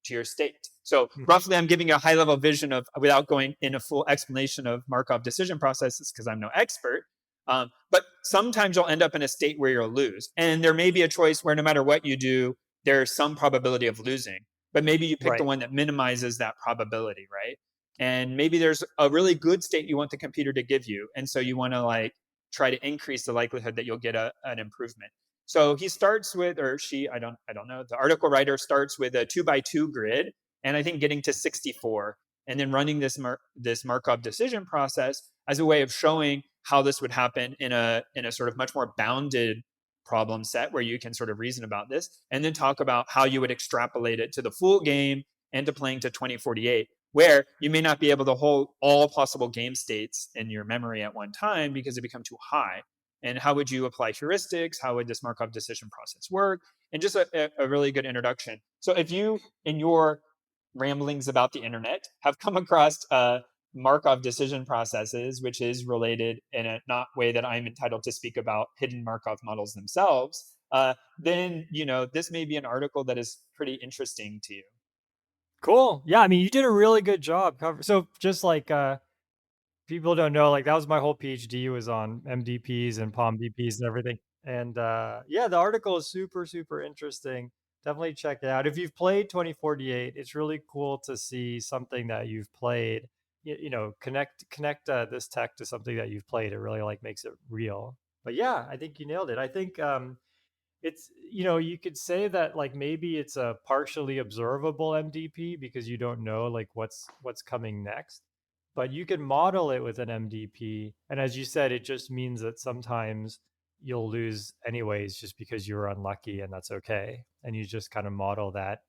to your state. So Mhm. roughly, I'm giving a high level vision of, without going in a full explanation of Markov decision processes because I'm no expert. But sometimes you'll end up in a state where you'll lose. And there may be a choice where no matter what you do, there's some probability of losing. But maybe you pick the Right. one that minimizes that probability, right? And maybe there's a really good state you want the computer to give you. And so you want to like try to increase the likelihood that you'll get an improvement. So he starts with, or she, I don't know. The article writer starts with a 2x2 grid, and I think getting to 64, and then running this Markov decision process as a way of showing how this would happen in a sort of much more bounded problem set where you can sort of reason about this, and then talk about how you would extrapolate it to the full game and to playing to 2048, where you may not be able to hold all possible game states in your memory at one time because it become too high. And how would you apply heuristics? How would this Markov decision process work? And just a really good introduction. So if you, in your ramblings about the internet, have come across Markov decision processes, which is related in a not way that I'm entitled to speak about hidden Markov models themselves, then this may be an article that is pretty interesting to you. Cool. Yeah. I mean, you did a really good job. So just like people don't know, like that was my whole PhD was on MDPs and POM DPs and everything. And yeah, the article is super, super interesting. Definitely check it out. If you've played 2048, it's really cool to see something that you've played. Connect this tech to something that you've played. It really like makes it real. But yeah, I think you nailed it. I think it's you could say that like maybe it's a partially observable MDP because you don't know like what's coming next, but you can model it with an MDP, and as you said, it just means that sometimes you'll lose anyways just because you were unlucky, and that's okay, and you just kind of model that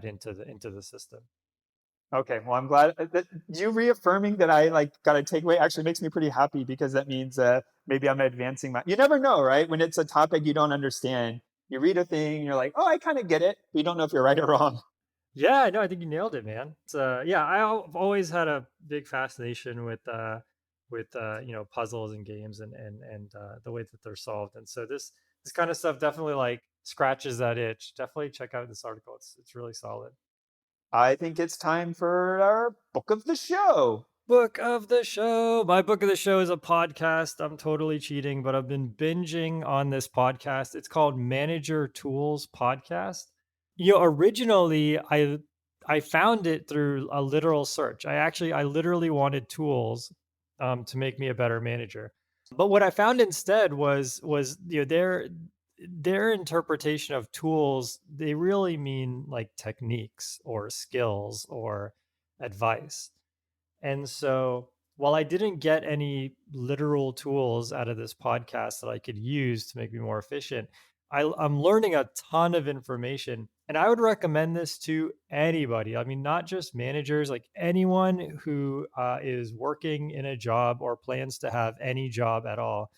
into the system. Okay, well, I'm glad that you reaffirming that I like got a takeaway actually makes me pretty happy because that means maybe I'm advancing my. You never know, right? When it's a topic you don't understand, you read a thing, you're like, oh, I kind of get it. But you don't know if you're right or wrong. Yeah, no, I think you nailed it, man. It's yeah, I've always had a big fascination with puzzles and games and the way that they're solved. And so this kind of stuff definitely like scratches that itch. Definitely check out this article. It's really solid. I think it's time for our book of the show. Book of the show. My book of the show is a podcast. I'm totally cheating, but I've been binging on this podcast. It's called Manager Tools Podcast. Originally I found it through a literal search. I literally wanted tools to make me a better manager. But what I found instead was their interpretation of tools, they really mean like techniques or skills or advice. And so, while I didn't get any literal tools out of this podcast that I could use to make me more efficient, I'm learning a ton of information. And I would recommend this to anybody. I mean, not just managers, like anyone who is working in a job or plans to have any job at all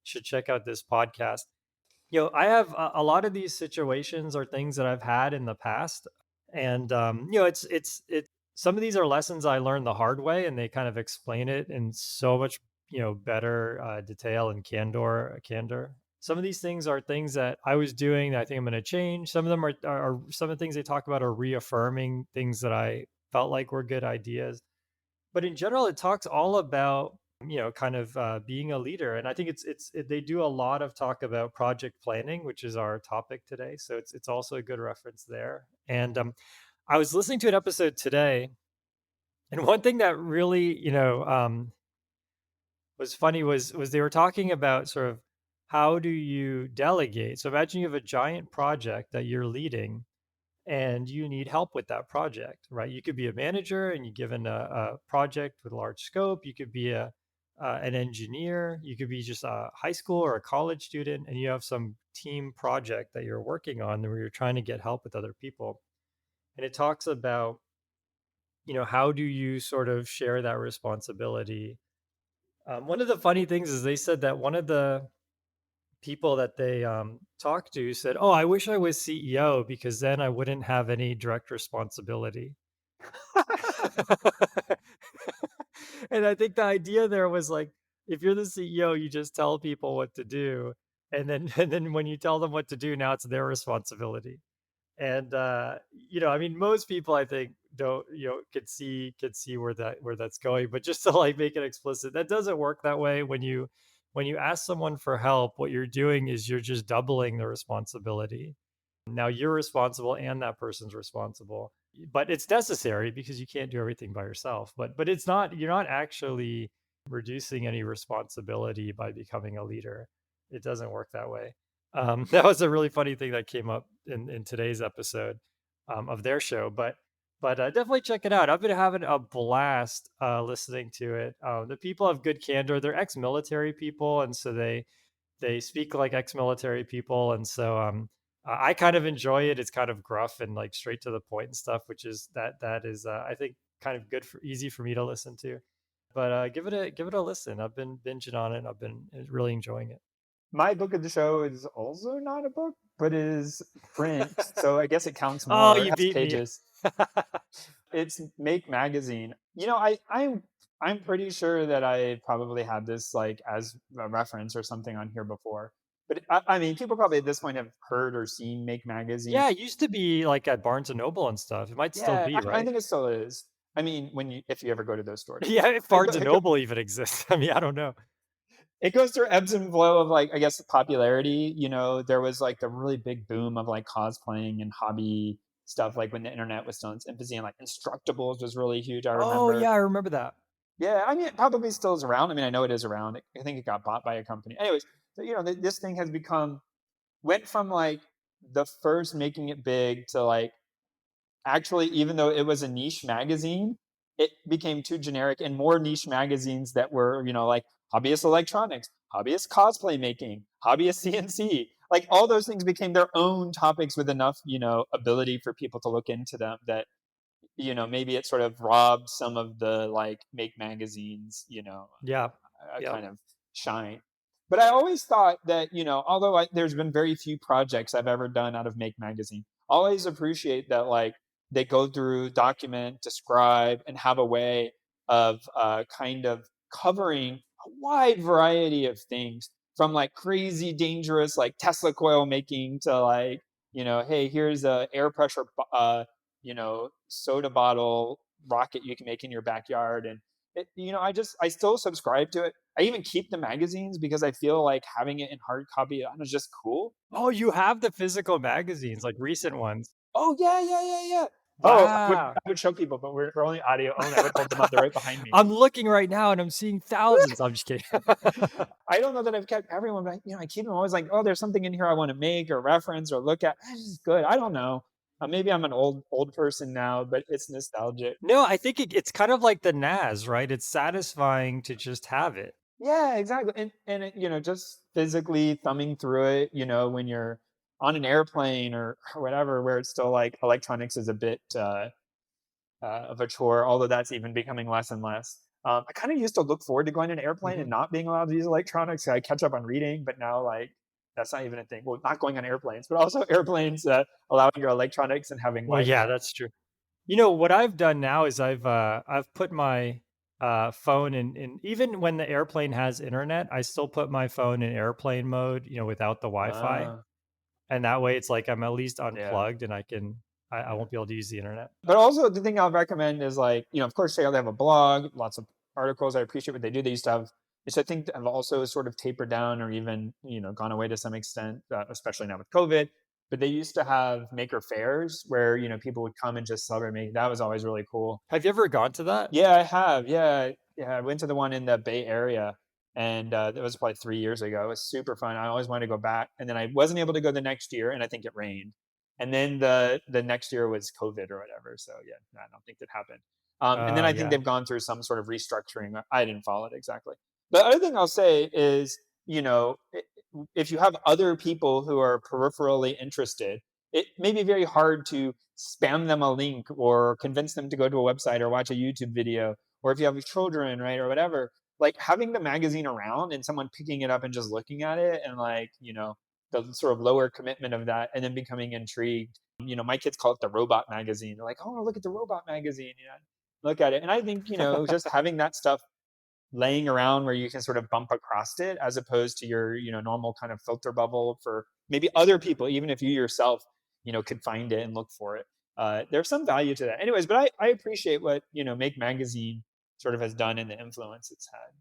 should check out this podcast. I have a lot of these situations or things that I've had in the past, and it's some of these are lessons I learned the hard way, and they kind of explain it in so much better detail and candor. Some of these things are things that I was doing that I think I'm going to change. Some of them are some of the things they talk about are reaffirming things that I felt like were good ideas, but in general, it talks all about kind of being a leader, and I think they do a lot of talk about project planning, which is our topic today. So it's also a good reference there. And I was listening to an episode today, and one thing that really was funny was they were talking about sort of how do you delegate. So imagine you have a giant project that you're leading and you need help with that project, right? You could be a manager and you're given a project with a large scope. You could be an engineer. You could be just a high school or a college student, and you have some team project that you're working on where you're trying to get help with other people. And it talks about, how do you sort of share that responsibility? One of the funny things is they said that one of the people that they talked to said, "Oh, I wish I was CEO because then I wouldn't have any direct responsibility." And I think the idea there was like, if you're the CEO, you just tell people what to do, and then and then when you tell them what to do, now it's their responsibility. And I mean, most people I think don't, could see where that's going, but just to like make it explicit, that doesn't work that way. When you ask someone for help, what you're doing is you're just doubling the responsibility. Now you're responsible and that person's responsible. But it's necessary because you can't do everything by yourself. But it's not, you're not actually reducing any responsibility by becoming a leader. It doesn't work that way. That was a really funny thing that came up in today's episode of their show. But definitely check it out. I've been having a blast listening to it. The people have good candor. They're ex-military people, and so they speak like ex-military people, and so I kind of enjoy it. It's kind of gruff and like straight to the point and stuff, which is that is I think kind of good for easy for me to listen to. But give it a listen. I've been binging on it. And I've been really enjoying it. My book of the show is also not a book, but is print. So I guess it counts Oh, more. It you has beat me. pages. It's Make Magazine. I'm pretty sure that I probably had this like as a reference or something on here before. But I mean, people probably at this point have heard or seen Make Magazine. Yeah, it used to be like at Barnes and Noble and stuff. It might still Yeah, be, I right? think it still is. I mean, when you if you ever go to those stores, Yeah, if I go, Barnes and Noble even exists. I mean, I don't know. it goes through ebbs and flow of like, I guess, popularity. There was like the really big boom of like cosplaying and hobby stuff, like when the internet was still in its infancy, and like Instructables was really huge. I Oh, remember. yeah, I remember that. Yeah, I mean, it probably still is around. I mean, I know it is around. I think it got bought by a company. Anyways, so, this thing has become went from like the first making it big to like actually, even though it was a niche magazine, it became too generic, and more niche magazines that were, like hobbyist electronics, hobbyist cosplay making, hobbyist CNC, like all those things became their own topics with enough, ability for people to look into them that, maybe it sort of robbed some of the like make magazines, Yeah. Yep. kind of shine. But I always thought that, although there's been very few projects I've ever done out of Make Magazine, I always appreciate that, like, they go through, document, describe, and have a way of kind of covering a wide variety of things from like crazy dangerous, like Tesla coil making to like, hey, here's a air pressure, soda bottle rocket you can make in your backyard. And I still subscribe to it. I even keep the magazines because I feel like having it in hard copy is just cool. Oh, you have the physical magazines, like recent ones. Oh yeah, yeah, yeah, yeah. Oh, Wow. I would show people, but we're only audio only. I would hold them up. They're right behind me. I'm looking right now and I'm seeing thousands. I'm just kidding. I don't know that I've kept everyone, but I keep them always like, oh, there's something in here I want to make or reference or look at. This is good. I don't know. Maybe I'm an old person now, but it's nostalgic. No, I think it's kind of like the NAS, right? It's satisfying to just have it. Yeah, exactly. And it, just physically thumbing through it, when you're on an airplane or whatever, where it's still like electronics is a bit of a chore, although that's even becoming less and less. I kind of used to look forward to going on an airplane and Mhm. not being allowed to use electronics. So I catch up on reading, but now like that's not even a thing. Well, not going on airplanes, but also airplanes allowing your electronics and having Well, yeah, Wi-Fi. that's true. You know, what I've done now is I've put my, phone in even when the airplane has internet, I still put my phone in airplane mode, without the Wi-Fi, Ah, and that way it's like I'm at least yeah. unplugged and I Yeah. won't be able to use the internet. But also the thing I'll recommend is like, of course they have a blog, lots of articles. I appreciate what they do. They used to have, which I think have also sort of tapered down or even, gone away to some extent, especially now with COVID. But they used to have maker fairs where, people would come and just celebrate making. That was always really cool. Have you ever gone to that? Yeah, I have. Yeah. Yeah. I went to the one in the Bay Area and that was probably 3 years ago. It was super fun. I always wanted to go back. And then I wasn't able to go the next year and I think it rained. And then the next year was COVID or whatever. So yeah, no, I don't think that happened. And then I think Yeah. they've gone through some sort of restructuring. I didn't follow it exactly. The other thing I'll say is, if you have other people who are peripherally interested, it may be very hard to spam them a link or convince them to go to a website or watch a YouTube video. Or if you have children, right, or whatever, like having the magazine around and someone picking it up and just looking at it and like, the sort of lower commitment of that and then becoming intrigued. My kids call it the robot magazine. They're like, oh, look at the robot magazine. Look at it. And I think, just having that stuff laying around where you can sort of bump across it as opposed to your normal kind of filter bubble for maybe other people, even if you yourself could find it and look for it. There's some value to that anyways, but I appreciate what Make Magazine sort of has done and the influence it's had.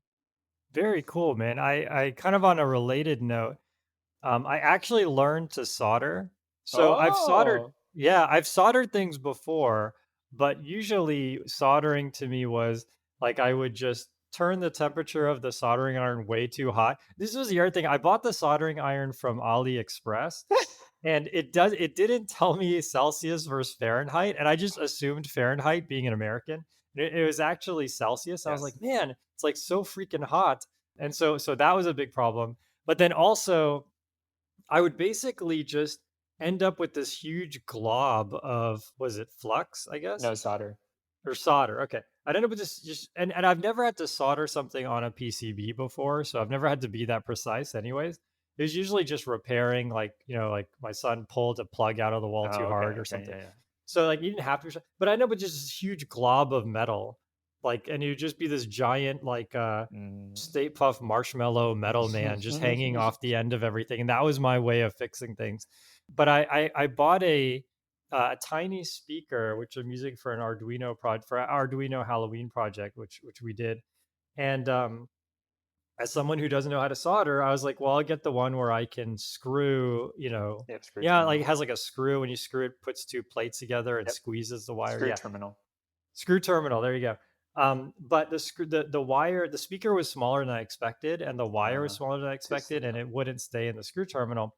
Very cool, man. I kind of on a related note, I actually learned to solder. So Oh I've soldered things before, but usually soldering to me was like I would just turn the temperature of the soldering iron way too hot. This was the other thing. I bought the soldering iron from AliExpress and it didn't tell me Celsius versus Fahrenheit, and I just assumed Fahrenheit being an American. It was actually Celsius. I was yes. like, man, it's like so freaking hot. And so that was a big problem. But then also I would basically just end up with this huge glob of was it flux, I guess? No solder. Or solder. Okay. I'd end up with this just and I've never had to solder something on a PCB before, so I've never had to be that precise anyways. It was usually just repairing like, like my son pulled a plug out of the wall too Oh, okay, hard or okay, something. yeah, yeah. So like you didn't have to but I end up with just this huge glob of metal. Like and it would just be this giant like Mm. Stay Puff Marshmallow Metal Man just hanging off the end of everything, and that was my way of fixing things. But I bought a tiny speaker, which I'm using for an Arduino Halloween project, which we did, and as someone who doesn't know how to solder, I was like, well, I'll get the one where I can screw, Yep, screw yeah, like it terminal. has like a screw. When you screw it, puts two plates together and Yep, squeezes the wire. screw Yeah, terminal. screw terminal. There you go. But the wire, the speaker was smaller than I expected, and the wire was smaller than I Too expected, and small. it wouldn't stay in the screw terminal.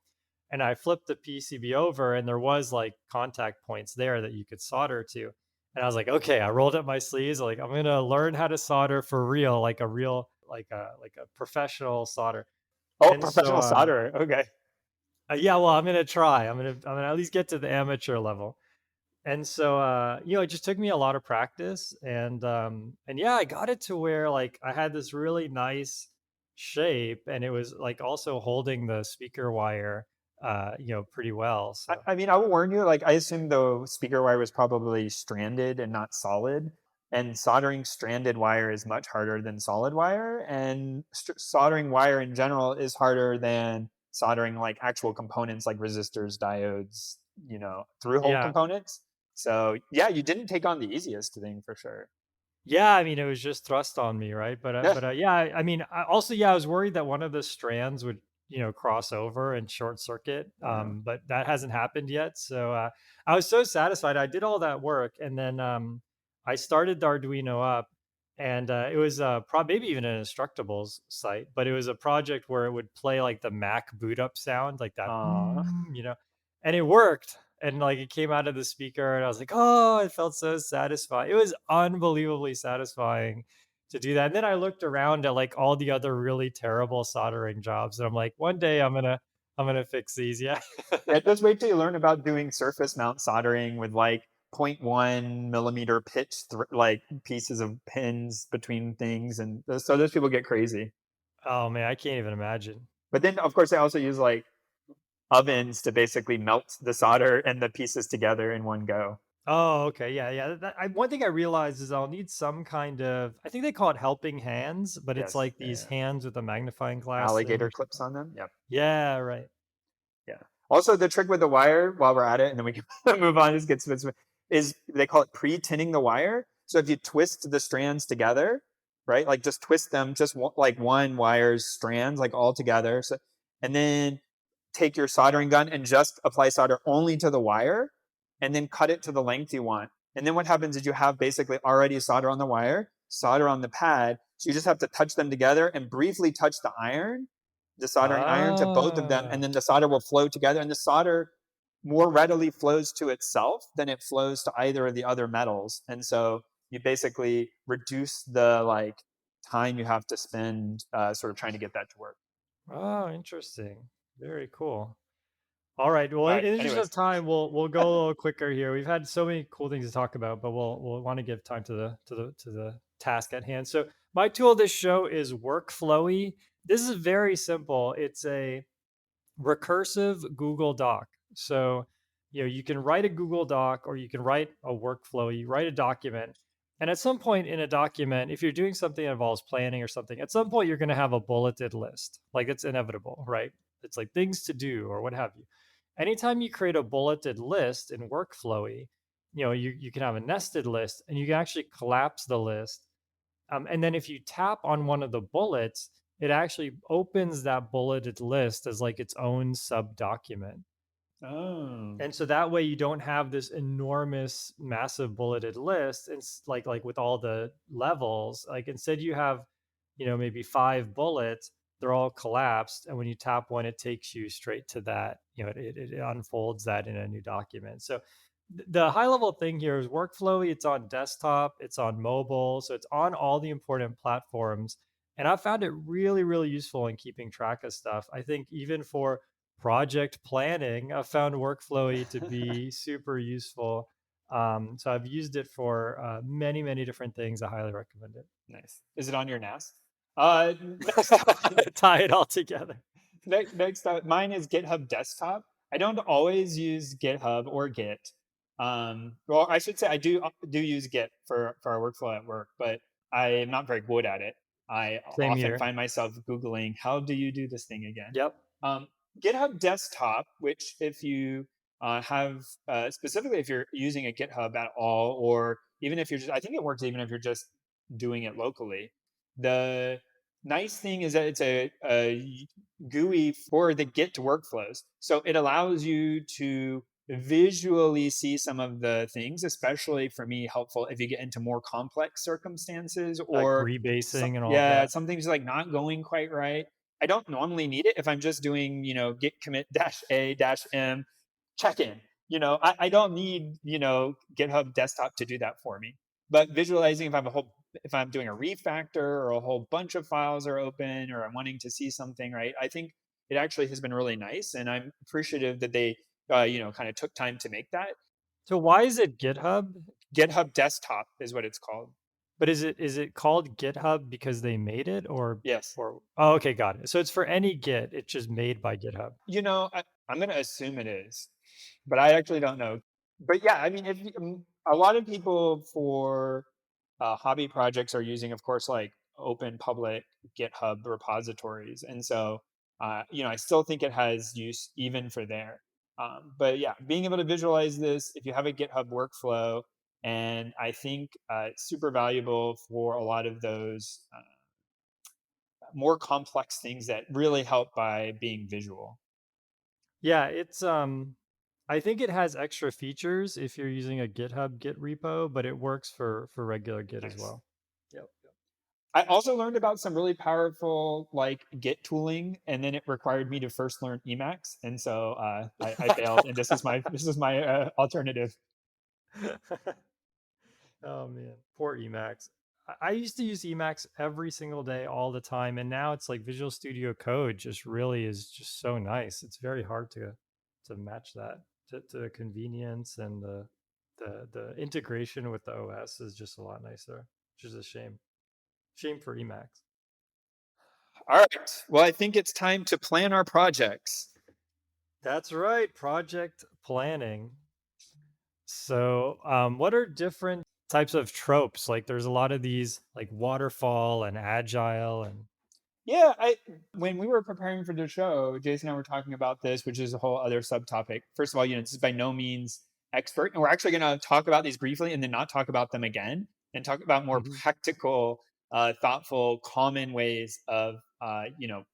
And I flipped the PCB over, and there was like contact points there that you could solder to. And I was like, okay, I rolled up my sleeves, like I'm gonna learn how to solder for real, like a real, like a professional solder. Oh, And so, professional solderer. Okay. yeah, well, I'm gonna try. I'm gonna at least get to the amateur level. And so, it just took me a lot of practice, and yeah, I got it to where like I had this really nice shape, and it was like also holding the speaker wire, pretty well. So I mean, I will warn you, like, I assume the speaker wire was probably stranded and not solid. And soldering stranded wire is much harder than solid wire. And soldering wire in general is harder than soldering like actual components like resistors, diodes, through hole yeah, components. So, yeah, you didn't take on the easiest thing for sure. yeah, I mean, it was just thrust on me, right? Yeah. Yeah, I mean, also, yeah, I was worried that one of the strands would, cross over and short circuit. Oh, no. But that hasn't happened yet. So I was so satisfied. I did all that work, and then I started the Arduino up, and it was maybe even an Instructables site, but it was a project where it would play like the Mac boot up sound, like that, Aw. and it worked, and like it came out of the speaker, and I was like, oh, it felt so satisfying. It was unbelievably satisfying to do that. And then I looked around at like all the other really terrible soldering jobs, and I'm like, one day I'm gonna fix these. Yeah. Yeah, just wait till you learn about doing surface mount soldering with like 0.1 millimeter pitch, like pieces of pins between things. And so those people get crazy. Oh man, I can't even imagine. But then, of course, they also use like ovens to basically melt the solder and the pieces together in one go. Oh, okay, yeah, yeah. One thing I realized is I'll need some kind of, I think they call it helping hands, but it's Yes. like Yeah, these yeah. hands with a magnifying glass thing Alligator or clips something. on them. Yep. Yeah, right. Yeah. Also, the trick with the wire, while we're at it, and then we can move on, just get specific, is they call it pre-tinning the wire. So if you twist the strands together, right, like just twist them, just like one wire's strands, like all together. So, and then take your soldering gun and just apply solder only to the wire, and then cut it to the length you want. And then what happens is you have basically already solder on the wire, solder on the pad. So you just have to touch them together and briefly touch the soldering iron to both of them, and Ah. then the solder will flow together. And the solder more readily flows to itself than it flows to either of the other metals. And so you basically reduce the like time you have to spend sort of trying to get that to work. Oh, interesting. Very cool. All right. Well, All in right. the interest of Anyways, time, we'll go a little quicker here. We've had so many cool things to talk about, but we'll want to give time to the task at hand. So my tool this show is Workflowy. This is very simple. It's a recursive Google Doc. So, you can write a Google Doc or you can write a workflow, you write a document. And at some point in a document, if you're doing something that involves planning or something, at some point you're going to have a bulleted list. Like it's inevitable, right? It's like things to do or what have you. Anytime you create a bulleted list in Workflowy, you can have a nested list and you can actually collapse the list, and then if you tap on one of the bullets, it actually opens that bulleted list as like its own sub document. oh, And so that way you don't have this enormous, massive bulleted list. And like with all the levels, like instead you have, maybe five bullets, they're all collapsed. And when you tap one, it takes you straight to that, it unfolds that in a new document. So the high level thing here is Workflowy. It's on desktop, it's on mobile, so it's on all the important platforms. And I found it really, really useful in keeping track of stuff. I think even for project planning, I found Workflowy to be super useful. So I've used it for many, many different things. I highly recommend it. nice. Is it on your NAS? Next up, Tie it all together. next up, mine is GitHub Desktop. I don't always use GitHub or Git. Well, I should say I do use Git for our workflow at work, but I am not very good at it. I Same often here. find myself Googling, how do you do this thing again? Yep. Um, GitHub Desktop, which if you have specifically if you're using a GitHub at all, or even if you're just, I think it works even if you're just doing it locally. The nice thing is that it's a GUI for the Git workflows. So it allows you to visually see some of the things, especially for me, helpful if you get into more complex circumstances Like or rebasing and all of yeah, that? something's like not going quite right. I don't normally need it if I'm just doing, git commit dash a dash m check in. I don't need, GitHub desktop to do that for me. But visualizing if I'm doing a refactor or a whole bunch of files are open or I'm wanting to see something, right? I think it actually has been really nice, and I'm appreciative that they, kind of took time to make that. So why is it GitHub? GitHub Desktop is what it's called. But is it called GitHub because they made it Yes. or oh, okay, got it. So it's for any Git, it's just made by GitHub. I'm going to assume it is, but I actually don't know. But yeah, I mean, a lot of people for hobby projects are using, of course, like open public GitHub repositories, and so I still think it has use even for there. But yeah, being able to visualize this, if you have a GitHub workflow, and I think it's super valuable for a lot of those more complex things that really help by being visual. Yeah, I think it has extra features if you're using a GitHub Git repo, but it works for regular Git as Nice. well. Yep. I also learned about some really powerful like Git tooling, and then it required me to first learn Emacs, and so I failed. And this is my alternative. Oh man, poor Emacs. I used to use Emacs every single day, all the time, and now it's like Visual Studio Code just really is just so nice. It's very hard to match that to the convenience and the integration with the OS is just a lot nicer, which is a shame. Shame for Emacs. All right. Well, I think it's time to plan our projects. That's right, project planning. So, what are different types of tropes? Like, there's a lot of these, like waterfall and agile, and Yeah, I when we were preparing for the show, Jason and I were talking about this, which is a whole other subtopic. First of all, this is by no means expert, and we're actually going to talk about these briefly and then not talk about them again, and talk about more Mhm. practical, thoughtful, common ways of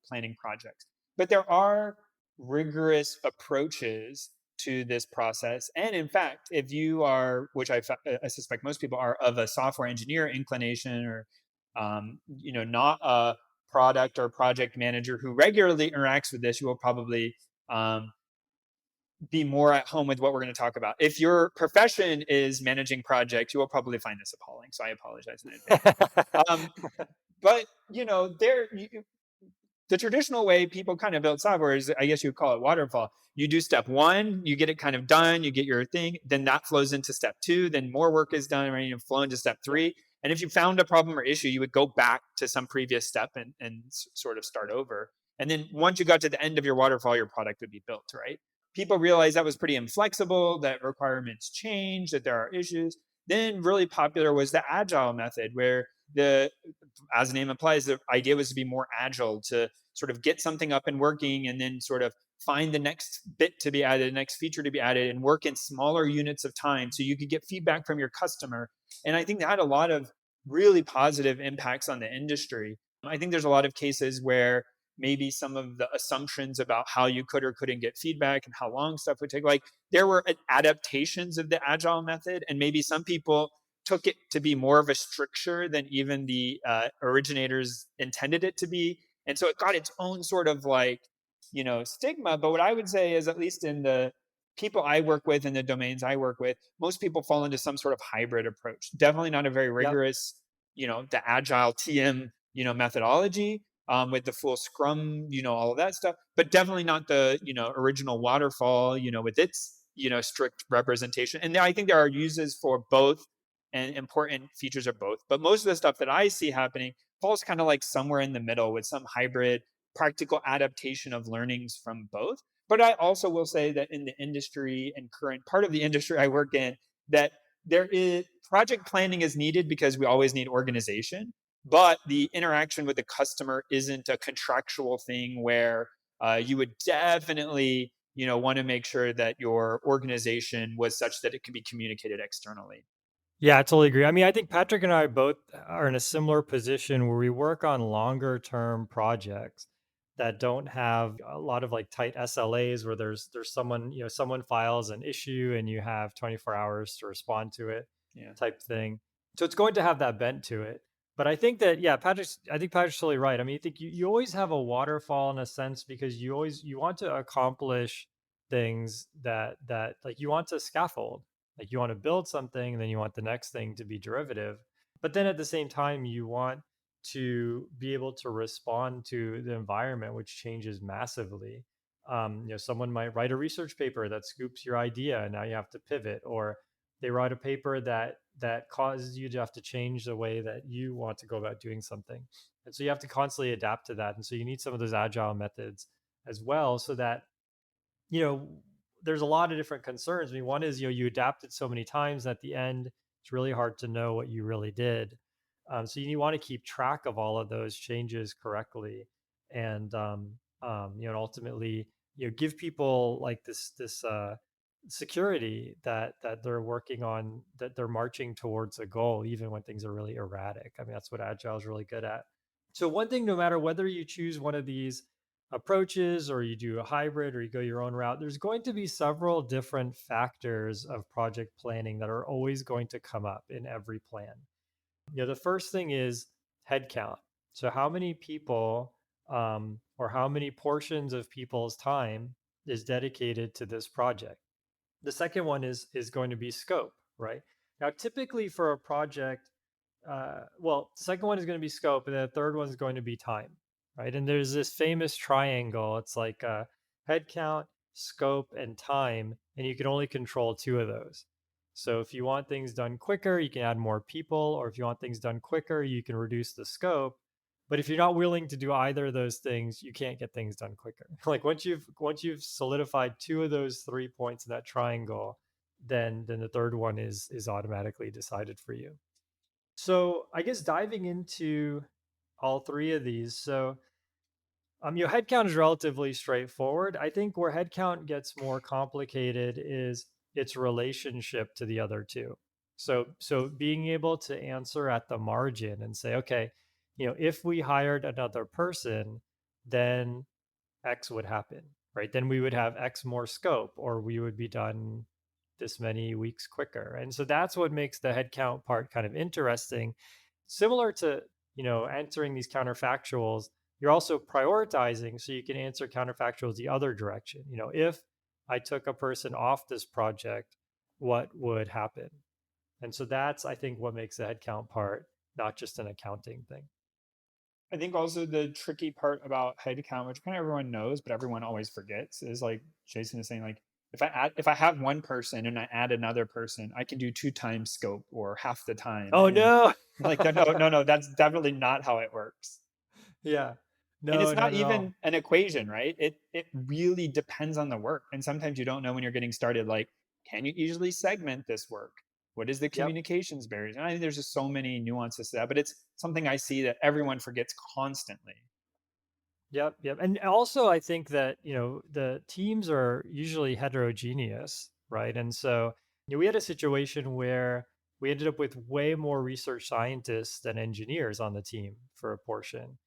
planning projects. But there are rigorous approaches to this process, and in fact, if you are, which I suspect most people are, of a software engineer inclination or not a product or project manager who regularly interacts with this, you will probably um, be more at home with what we're going to talk about. If your profession is managing projects, you will probably find this appalling. So I apologize in advance. Um, but the traditional way people kind of build software is, I guess you would call it waterfall. You do step one, you get it kind of done, you get your thing, then that flows into step two, then more work is done, right? You flow into step Yep. three. And if you found a problem or issue, you would go back to some previous step and sort of start over. And then once you got to the end of your waterfall, your product would be built, right? People realized that was pretty inflexible, that requirements change, that there are issues. Then really popular was the agile method, where as the name implies, the idea was to be more agile, to sort of get something up and working and then sort of find the next bit to be added, the next feature to be added, and work in smaller units of time so you could get feedback from your customer. And I think that had a lot of really positive impacts on the industry. I think there's a lot of cases where maybe some of the assumptions about how you could or couldn't get feedback and how long stuff would take, like there were adaptations of the agile method, and maybe some people took it to be more of a stricture than even the originators intended it to be, and so it got its own sort of like stigma. But what I would say is, at least in the people I work with and the domains I work with, most people fall into some sort of hybrid approach. Definitely not a very Yep. rigorous, the agile TM, methodology, with the full scrum, all of that stuff, but definitely not the, original waterfall, with its, strict representation. And I think there are uses for both and important features of both. But most of the stuff that I see happening falls kind of like somewhere in the middle with some hybrid practical adaptation of learnings from both. But I also will say that in the industry and current part of the industry I work in, that there is project planning is needed because we always need organization, but the interaction with the customer isn't a contractual thing where you would definitely want to make sure that your organization was such that it can be communicated externally. Yeah, I totally agree. I mean, I think Patrick and I both are in a similar position where we work on longer term projects that don't have a lot of like tight SLAs where there's someone, someone files an issue and you have 24 hours to respond to it Yeah. type thing. So it's going to have that bent to it. But I think that, yeah, I think Patrick's totally right. I mean, I think you always have a waterfall in a sense because you want to accomplish things that like you want to scaffold, like you want to build something, and then you want the next thing to be derivative. But then at the same time, you want to be able to respond to the environment, which changes massively. Someone might write a research paper that scoops your idea, and now you have to pivot, or they write a paper that causes you to have to change the way that you want to go about doing something. And so you have to constantly adapt to that. And so you need some of those agile methods as well, so that you know, there's a lot of different concerns. I mean, one is, you adapted so many times at the end, it's really hard to know what you really did. So you want to keep track of all of those changes correctly, and and ultimately, give people like this security that they're working on, that they're marching towards a goal, even when things are really erratic. I mean, that's what agile is really good at. So one thing, no matter whether you choose one of these approaches or you do a hybrid or you go your own route, there's going to be several different factors of project planning that are always going to come up in every plan. The first thing is headcount. So how many people, or how many portions of people's time is dedicated to this project? The second one is going to be scope, right? Now, typically for a project, well, the second one is going to be scope, and the third one is going to be time, right? And there's this famous triangle. It's like head count, scope, and time, and you can only control two of those. So if you want things done quicker, you can add more people, or if you want things done quicker, you can reduce the scope. But if you're not willing to do either of those things, you can't get things done quicker. Like once you've solidified two of those 3 points in that triangle, then the third one is automatically decided for you. So I guess diving into all three of these. So your headcount is relatively straightforward. I think where headcount gets more complicated is its relationship to the other two. So being able to answer at the margin and say, okay, if we hired another person, then X would happen, right? Then we would have X more scope, or we would be done this many weeks quicker. And so that's what makes the headcount part kind of interesting. Similar to, answering these counterfactuals, you're also prioritizing so you can answer counterfactuals the other direction. If I took a person off this project, what would happen? And so that's, I think, what makes the headcount part not just an accounting thing. I think also the tricky part about headcount, which kind of everyone knows, but everyone always forgets, is like Jason is saying, like if I have one person and I add another person, I can do two times scope or half the time. Oh And no. like no, that's definitely not how it works. Yeah. And No, it's not not at all. even an equation, right? It really depends on the work. And sometimes you don't know when you're getting started, like, can you easily segment this work? What is the Yep. communications barriers? And I think there's just so many nuances to that, but it's something I see that everyone forgets constantly. Yep, yep. And also I think that, the teams are usually heterogeneous, right? And so, we had a situation where we ended up with way more research scientists than engineers on the team for a portion.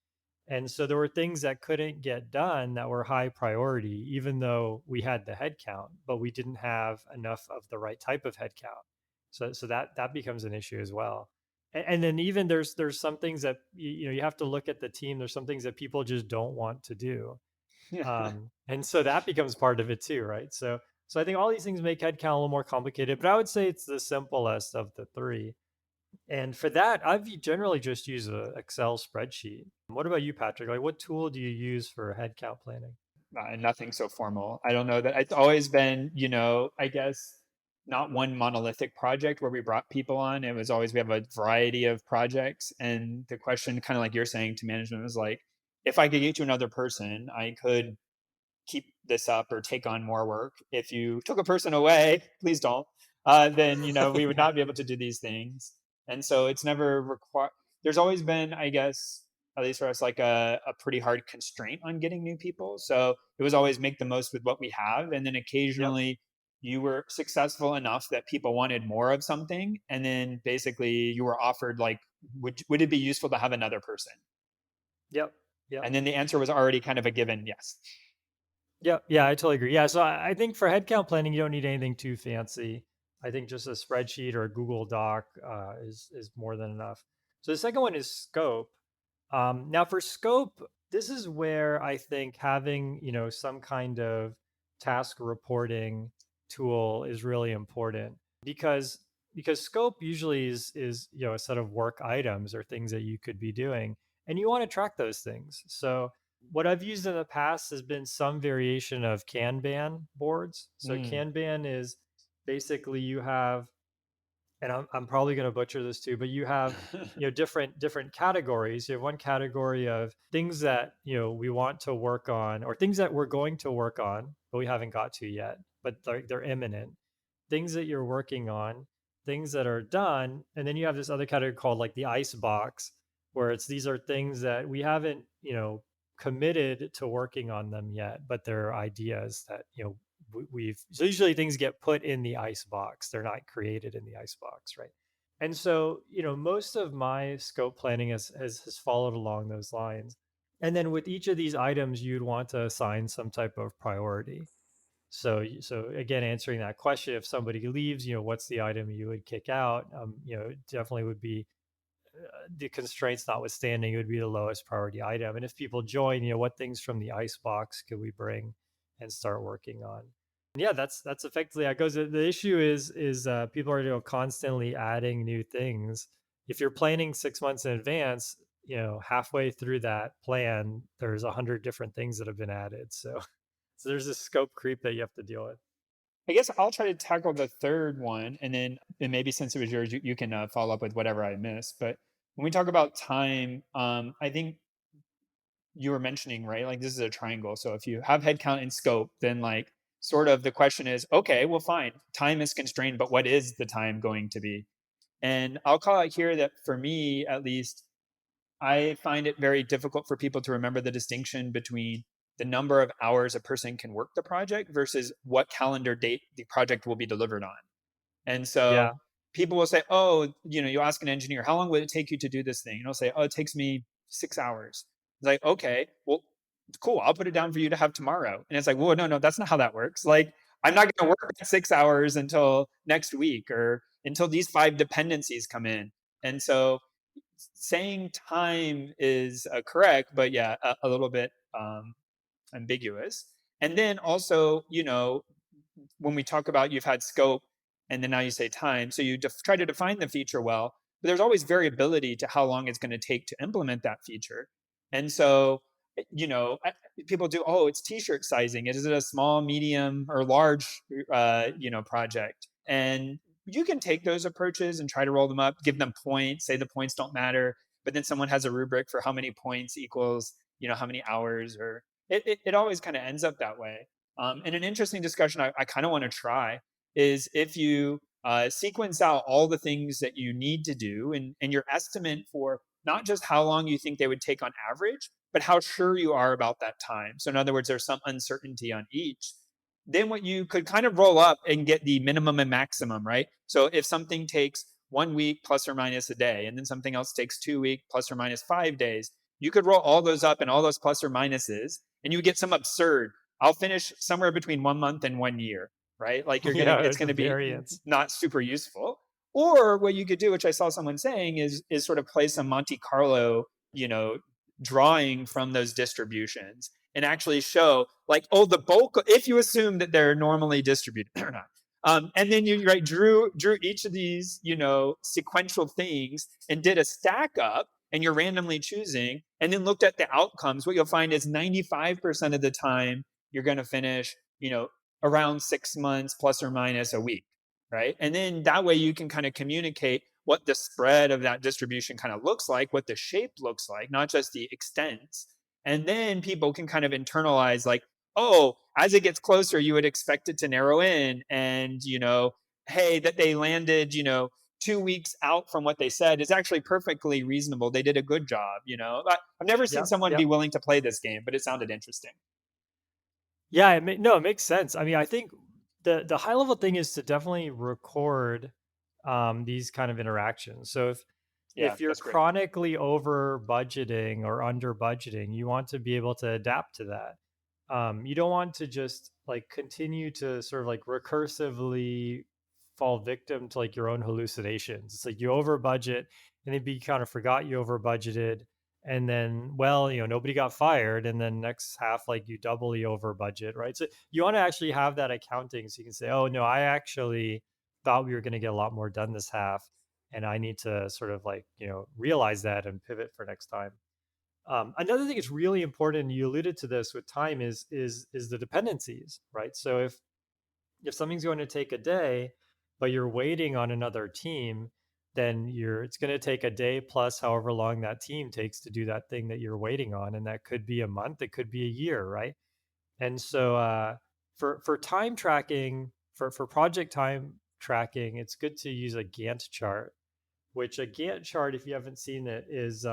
And so there were things that couldn't get done that were high priority, even though we had the headcount, but we didn't have enough of the right type of headcount. So that becomes an issue as well. And then even there's some things that you have to look at the team. There's some things that people just don't want to do, and so that becomes part of it too, right? So I think all these things make headcount a little more complicated, but I would say it's the simplest of the three. And for that, I've generally just used a Excel spreadsheet. What about you, Patrick? Like, what tool do you use for headcount planning? Nothing so formal. I don't know that it's always been, I guess not one monolithic project where we brought people on. It was always we have a variety of projects. And the question, kind of like you're saying to management, was like, if I could get you another person, I could keep this up or take on more work. If you took a person away, please don't, then we would Yeah. not be able to do these things. And so it's never required. There's always been, I guess, at least for us, like a pretty hard constraint on getting new people. So it was always make the most with what we have, and then Yep. occasionally you were successful enough that people wanted more of something, and then basically you were offered like, would it be useful to have another person? Yep. Yep. And then the answer was already kind of a given yes. Yep. Yeah, I totally agree. Yeah, so I think for headcount planning, you don't need anything too fancy. I think just a spreadsheet or a Google Doc is more than enough. So the second one is scope. Now for scope, this is where I think having some kind of task reporting tool is really important because scope usually is a set of work items or things that you could be doing, and you want to track those things. So what I've used in the past has been some variation of Kanban boards. So Mm. Kanban is basically you have, and I'm probably going to butcher this too, but you have different categories. You have one category of things that we want to work on, or things that we're going to work on but we haven't got to yet, but they're imminent. Things that you're working on, things that are done, and then you have this other category called like the ice box, where it's these are things that we haven't committed to working on them yet, but they're ideas that we've so usually things get put in the ice box, they're not created in the ice box, right? And so most of my scope planning has followed along those lines, and then with each of these items you'd want to assign some type of priority. So so again, answering that question, if somebody leaves, what's the item you would kick out? It definitely would be, the constraints notwithstanding, it would be the lowest priority item. And if people join, what things from the ice box could we bring and start working on? And yeah, that's effectively how it goes. The issue is people are constantly adding new things. If you're planning 6 months in advance, halfway through that plan, there's 100 different things that have been added. So so there's this scope creep that you have to deal with. I guess I'll try to tackle the third one, and then and maybe since it was yours, you can follow up with whatever I missed. But when we talk about time, I think you were mentioning, right? Like this is a triangle. So if you have headcount and scope, then like sort of the question is, okay, well, fine, time is constrained, but what is the time going to be? And I'll call out here that for me, at least, I find it very difficult for people to remember the distinction between the number of hours a person can work the project versus what calendar date the project will be delivered on. And so Yeah. people will say, oh, you ask an engineer, how long would it take you to do this thing? And he'll say, oh, it takes me 6 hours. It's like, okay, well, cool. I'll put it down for you to have tomorrow. And it's like, well, no, no, that's not how that works. Like, I'm not going to work 6 hours until next week or until these 5 dependencies come in. And so saying time is correct, but yeah, a little bit ambiguous. And then also, when we talk about you've had scope and then now you say time, so you try to define the feature well, but there's always variability to how long it's going to take to implement that feature. And so, people do, oh, it's t-shirt sizing. Is it a small, medium, or large, project? And you can take those approaches and try to roll them up, give them points, say the points don't matter, but then someone has a rubric for how many points equals, how many hours, or it always kind of ends up that way. And an interesting discussion I kind of want to try is if you sequence out all the things that you need to do and your estimate for not just how long you think they would take on average, but how sure you are about that time. So, in other words, there's some uncertainty on each. Then, what you could kind of roll up and get the minimum and maximum, right? So, if something takes 1 week plus or minus a day, and then something else takes 2 weeks plus or minus 5 days, you could roll all those up and all those plus or minuses, and you would get some absurd. I'll finish somewhere between 1 month and 1 year, right? Like Yeah, it's the gonna be variance. not super useful. Or what you could do, which I saw someone saying, is sort of play some Monte Carlo, drawing from those distributions and actually show like, oh, the bulk, if you assume that they're normally distributed or not. And then you drew each of these, sequential things and did a stack up, and you're randomly choosing, and then looked at the outcomes. What you'll find is 95% of the time you're going to finish, around 6 months plus or minus a week, right? And then that way you can kind of communicate what the spread of that distribution kind of looks like, what the shape looks like, not just the extents. And then people can kind of internalize like, oh, as it gets closer, you would expect it to narrow in. And, hey, that they landed, 2 weeks out from what they said is actually perfectly reasonable. They did a good job, I've never seen Yep. someone be Yep. willing to play this game, but it sounded interesting. Yeah, no, it makes sense. I mean, I think the high level thing is to definitely record these kind of interactions. So Yeah, if you're that's great. chronically over budgeting or under budgeting, you want to be able to adapt to that. You don't want to just like continue to sort of like recursively fall victim to like your own hallucinations. It's like you over budget and then you kind of forgot you over budgeted. And then, well, nobody got fired. And then next half, like you doubly over budget, right? So you want to actually have that accounting so you can say, oh, no, I actually thought we were going to get a lot more done this half. And I need to sort of like, realize that and pivot for next time. Another thing that's really important, and you alluded to this with time, is the dependencies, right? So if something's going to take a day, but you're waiting on another team, then it's going to take a day plus however long that team takes to do that thing that you're waiting on, and that could be a month, it could be a year, right? And so for time tracking, for project time tracking, it's good to use a Gantt chart. Which a Gantt chart, if you haven't seen it, is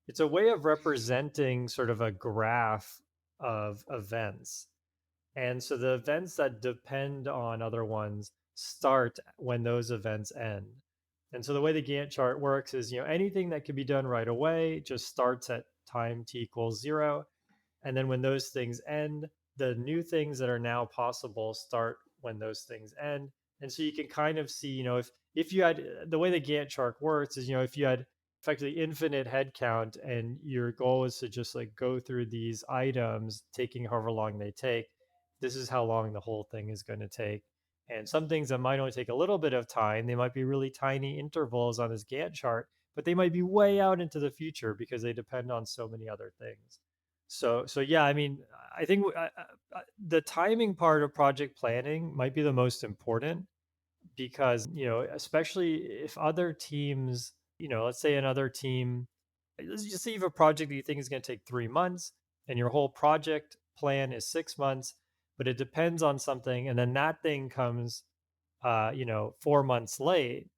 it's a way of representing sort of a graph of events. And so the events that depend on other ones start when those events end. And so the way the Gantt chart works is, anything that can be done right away just starts at time t equals 0. And then when those things end, the new things that are now possible start when those things end. And so you can kind of see, if you had the way the Gantt chart works is, if you had effectively infinite headcount and your goal is to just like go through these items, taking however long they take, this is how long the whole thing is going to take. And some things that might only take a little bit of time, they might be really tiny intervals on this Gantt chart, but they might be way out into the future because they depend on so many other things. So yeah, I mean, I think the timing part of project planning might be the most important because, especially if other teams, let's say another team, let's just say you have a project that you think is going to take 3 months and your whole project plan is 6 months, but it depends on something. And then that thing comes, 4 months late.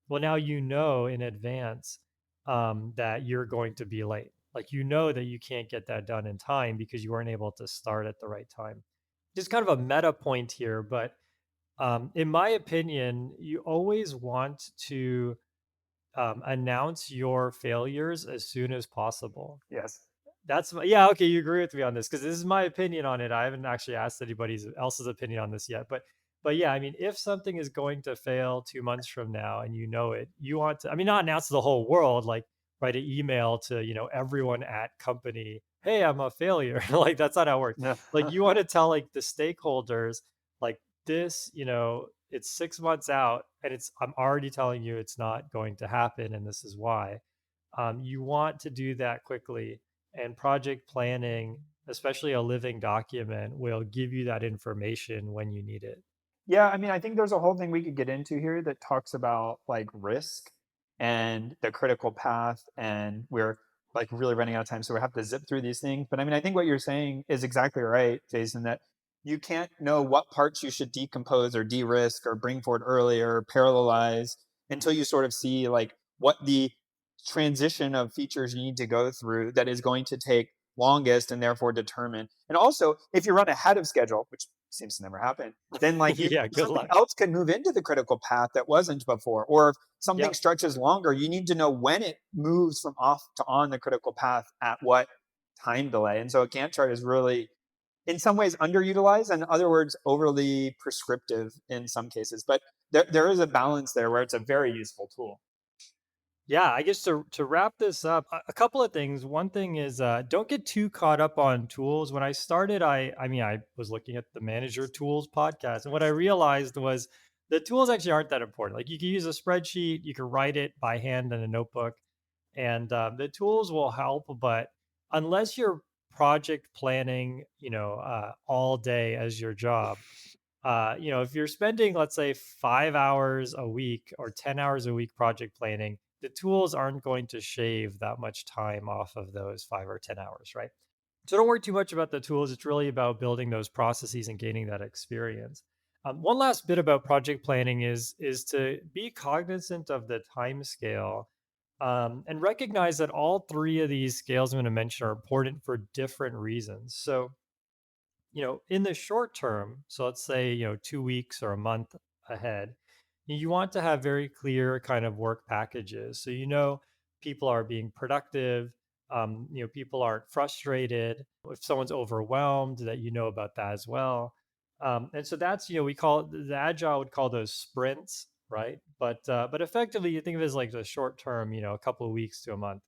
Well, now you know in advance that you're going to be late. Like you know that you can't get that done in time because you weren't able to start at the right time. Just kind of a meta point here, but in my opinion, you always want to announce your failures as soon as possible. Yes. Yeah, okay, you agree with me on this because this is my opinion on it. I haven't actually asked anybody else's opinion on this yet, but yeah, I mean, if something is going to fail 2 months from now and you know it, you want to, I mean, not announce to the whole world, like write an email to everyone at company, hey, I'm a failure. Like that's not how it works. Yeah. Like you want to tell like the stakeholders, like this, it's 6 months out, and I'm already telling you it's not going to happen, and this is why. You want to do that quickly, and project planning, especially a living document, will give you that information when you need it. Yeah, I mean, I think there's a whole thing we could get into here that talks about like risk and the critical path, and we're like really running out of time, so we have to zip through these things. But I mean, I think what you're saying is exactly right, Jason, that you can't know what parts you should decompose or de-risk or bring forward earlier, or parallelize until you sort of see like what the transition of features you need to go through that is going to take longest and therefore determine. And also, if you run ahead of schedule, which seems to never happen, then like Yeah, good something luck. else can move into the critical path that wasn't before. Or if something Yep. stretches longer, you need to know when it moves from off to on the critical path at what time delay. And so a Gantt chart is really, in some ways, underutilized, and in other words, overly prescriptive in some cases. But there is a balance there where it's a very useful tool. Yeah, I guess to wrap this up, a couple of things. One thing is don't get too caught up on tools. When I started, I mean I was looking at the Manager Tools podcast, and what I realized was the tools actually aren't that important. Like you can use a spreadsheet, you can write it by hand in a notebook, and the tools will help. But unless you're project planning, all day as your job, if you're spending, let's say, 5 hours a week or 10 hours a week project planning, the tools aren't going to shave that much time off of those 5 or 10 hours, right? So don't worry too much about the tools. It's really about building those processes and gaining that experience. One last bit about project planning is to be cognizant of the time scale, and recognize that all three of these scales I'm going to mention are important for different reasons. So in the short term, so let's say, 2 weeks or a month ahead, you want to have very clear kind of work packages. So, people are being productive, people aren't frustrated. If someone's overwhelmed, that you know about that as well. And so that's, we call it, the agile would call those sprints, right? But effectively, you think of it as like the short term, a couple of weeks to a month.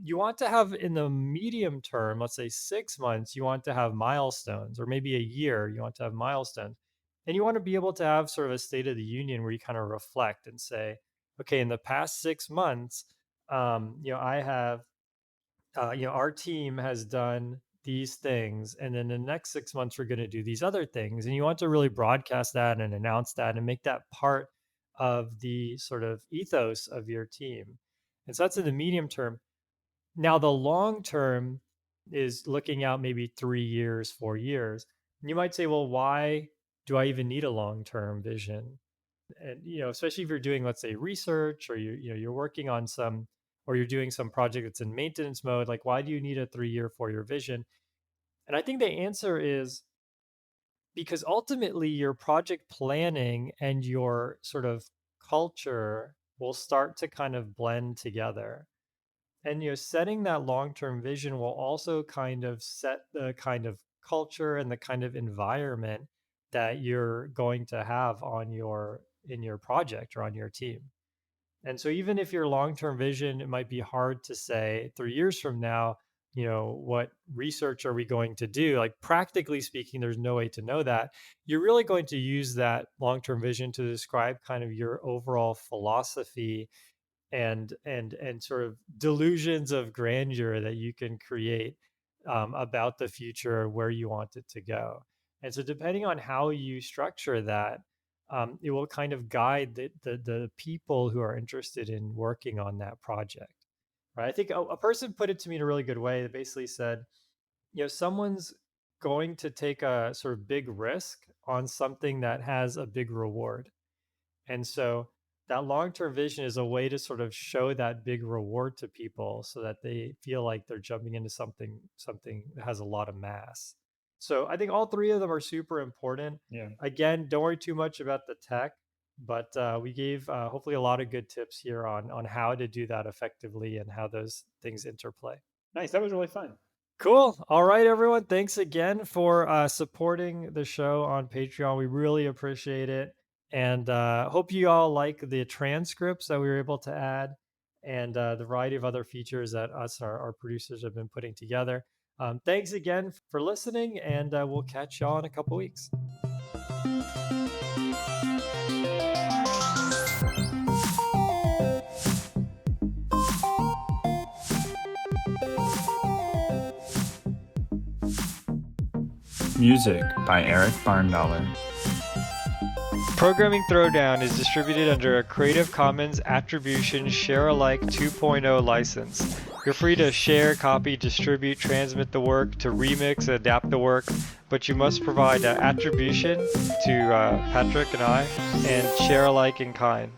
You want to have in the medium term, let's say 6 months, you want to have milestones, or maybe a year, you want to have milestones. And you want to be able to have sort of a state of the union where you kind of reflect and say, okay, in the past 6 months, I have, our team has done these things. And then the next 6 months, we're going to do these other things. And you want to really broadcast that and announce that and make that part of the sort of ethos of your team. And so that's in the medium term. Now, the long term is looking out maybe 3 years, 4 years. And you might say, well, why do I even need a long term vision? And especially if you're doing, let's say, research, or you're working on some, or you're doing some project that's in maintenance mode. Like, why do you need a 3 year, 4 year vision? And I think the answer is because ultimately your project planning and your sort of culture will start to kind of blend together. And setting that long-term vision will also kind of set the kind of culture and the kind of environment that you're going to have in your project or on your team. And so even if your long-term vision, it might be hard to say 3 years from now, what research are we going to do? Like, practically speaking, there's no way to know that. You're really going to use that long-term vision to describe kind of your overall philosophy and sort of delusions of grandeur that you can create about the future, where you want it to go. And so depending on how you structure that, it will kind of guide the people who are interested in working on that project, right? I think a person put it to me in a really good way. That basically said, someone's going to take a sort of big risk on something that has a big reward. And so that long-term vision is a way to sort of show that big reward to people so that they feel like they're jumping into something that has a lot of mass. So I think all three of them are super important. Yeah. Again, don't worry too much about the tech, but we gave hopefully a lot of good tips here on how to do that effectively and how those things interplay. Nice. That was really fun. Cool. All right, everyone. Thanks again for supporting the show on Patreon. We really appreciate it. And hope you all like the transcripts that we were able to add, and the variety of other features that us and our producers have been putting together. Thanks again for listening, and we'll catch y'all in a couple weeks. Music by Eric Barndollar. Programming Throwdown is distributed under a Creative Commons Attribution Share-alike 2.0 license. You're free to share, copy, distribute, transmit the work, to remix, adapt the work, but you must provide attribution to Patrick and I, and share alike in kind.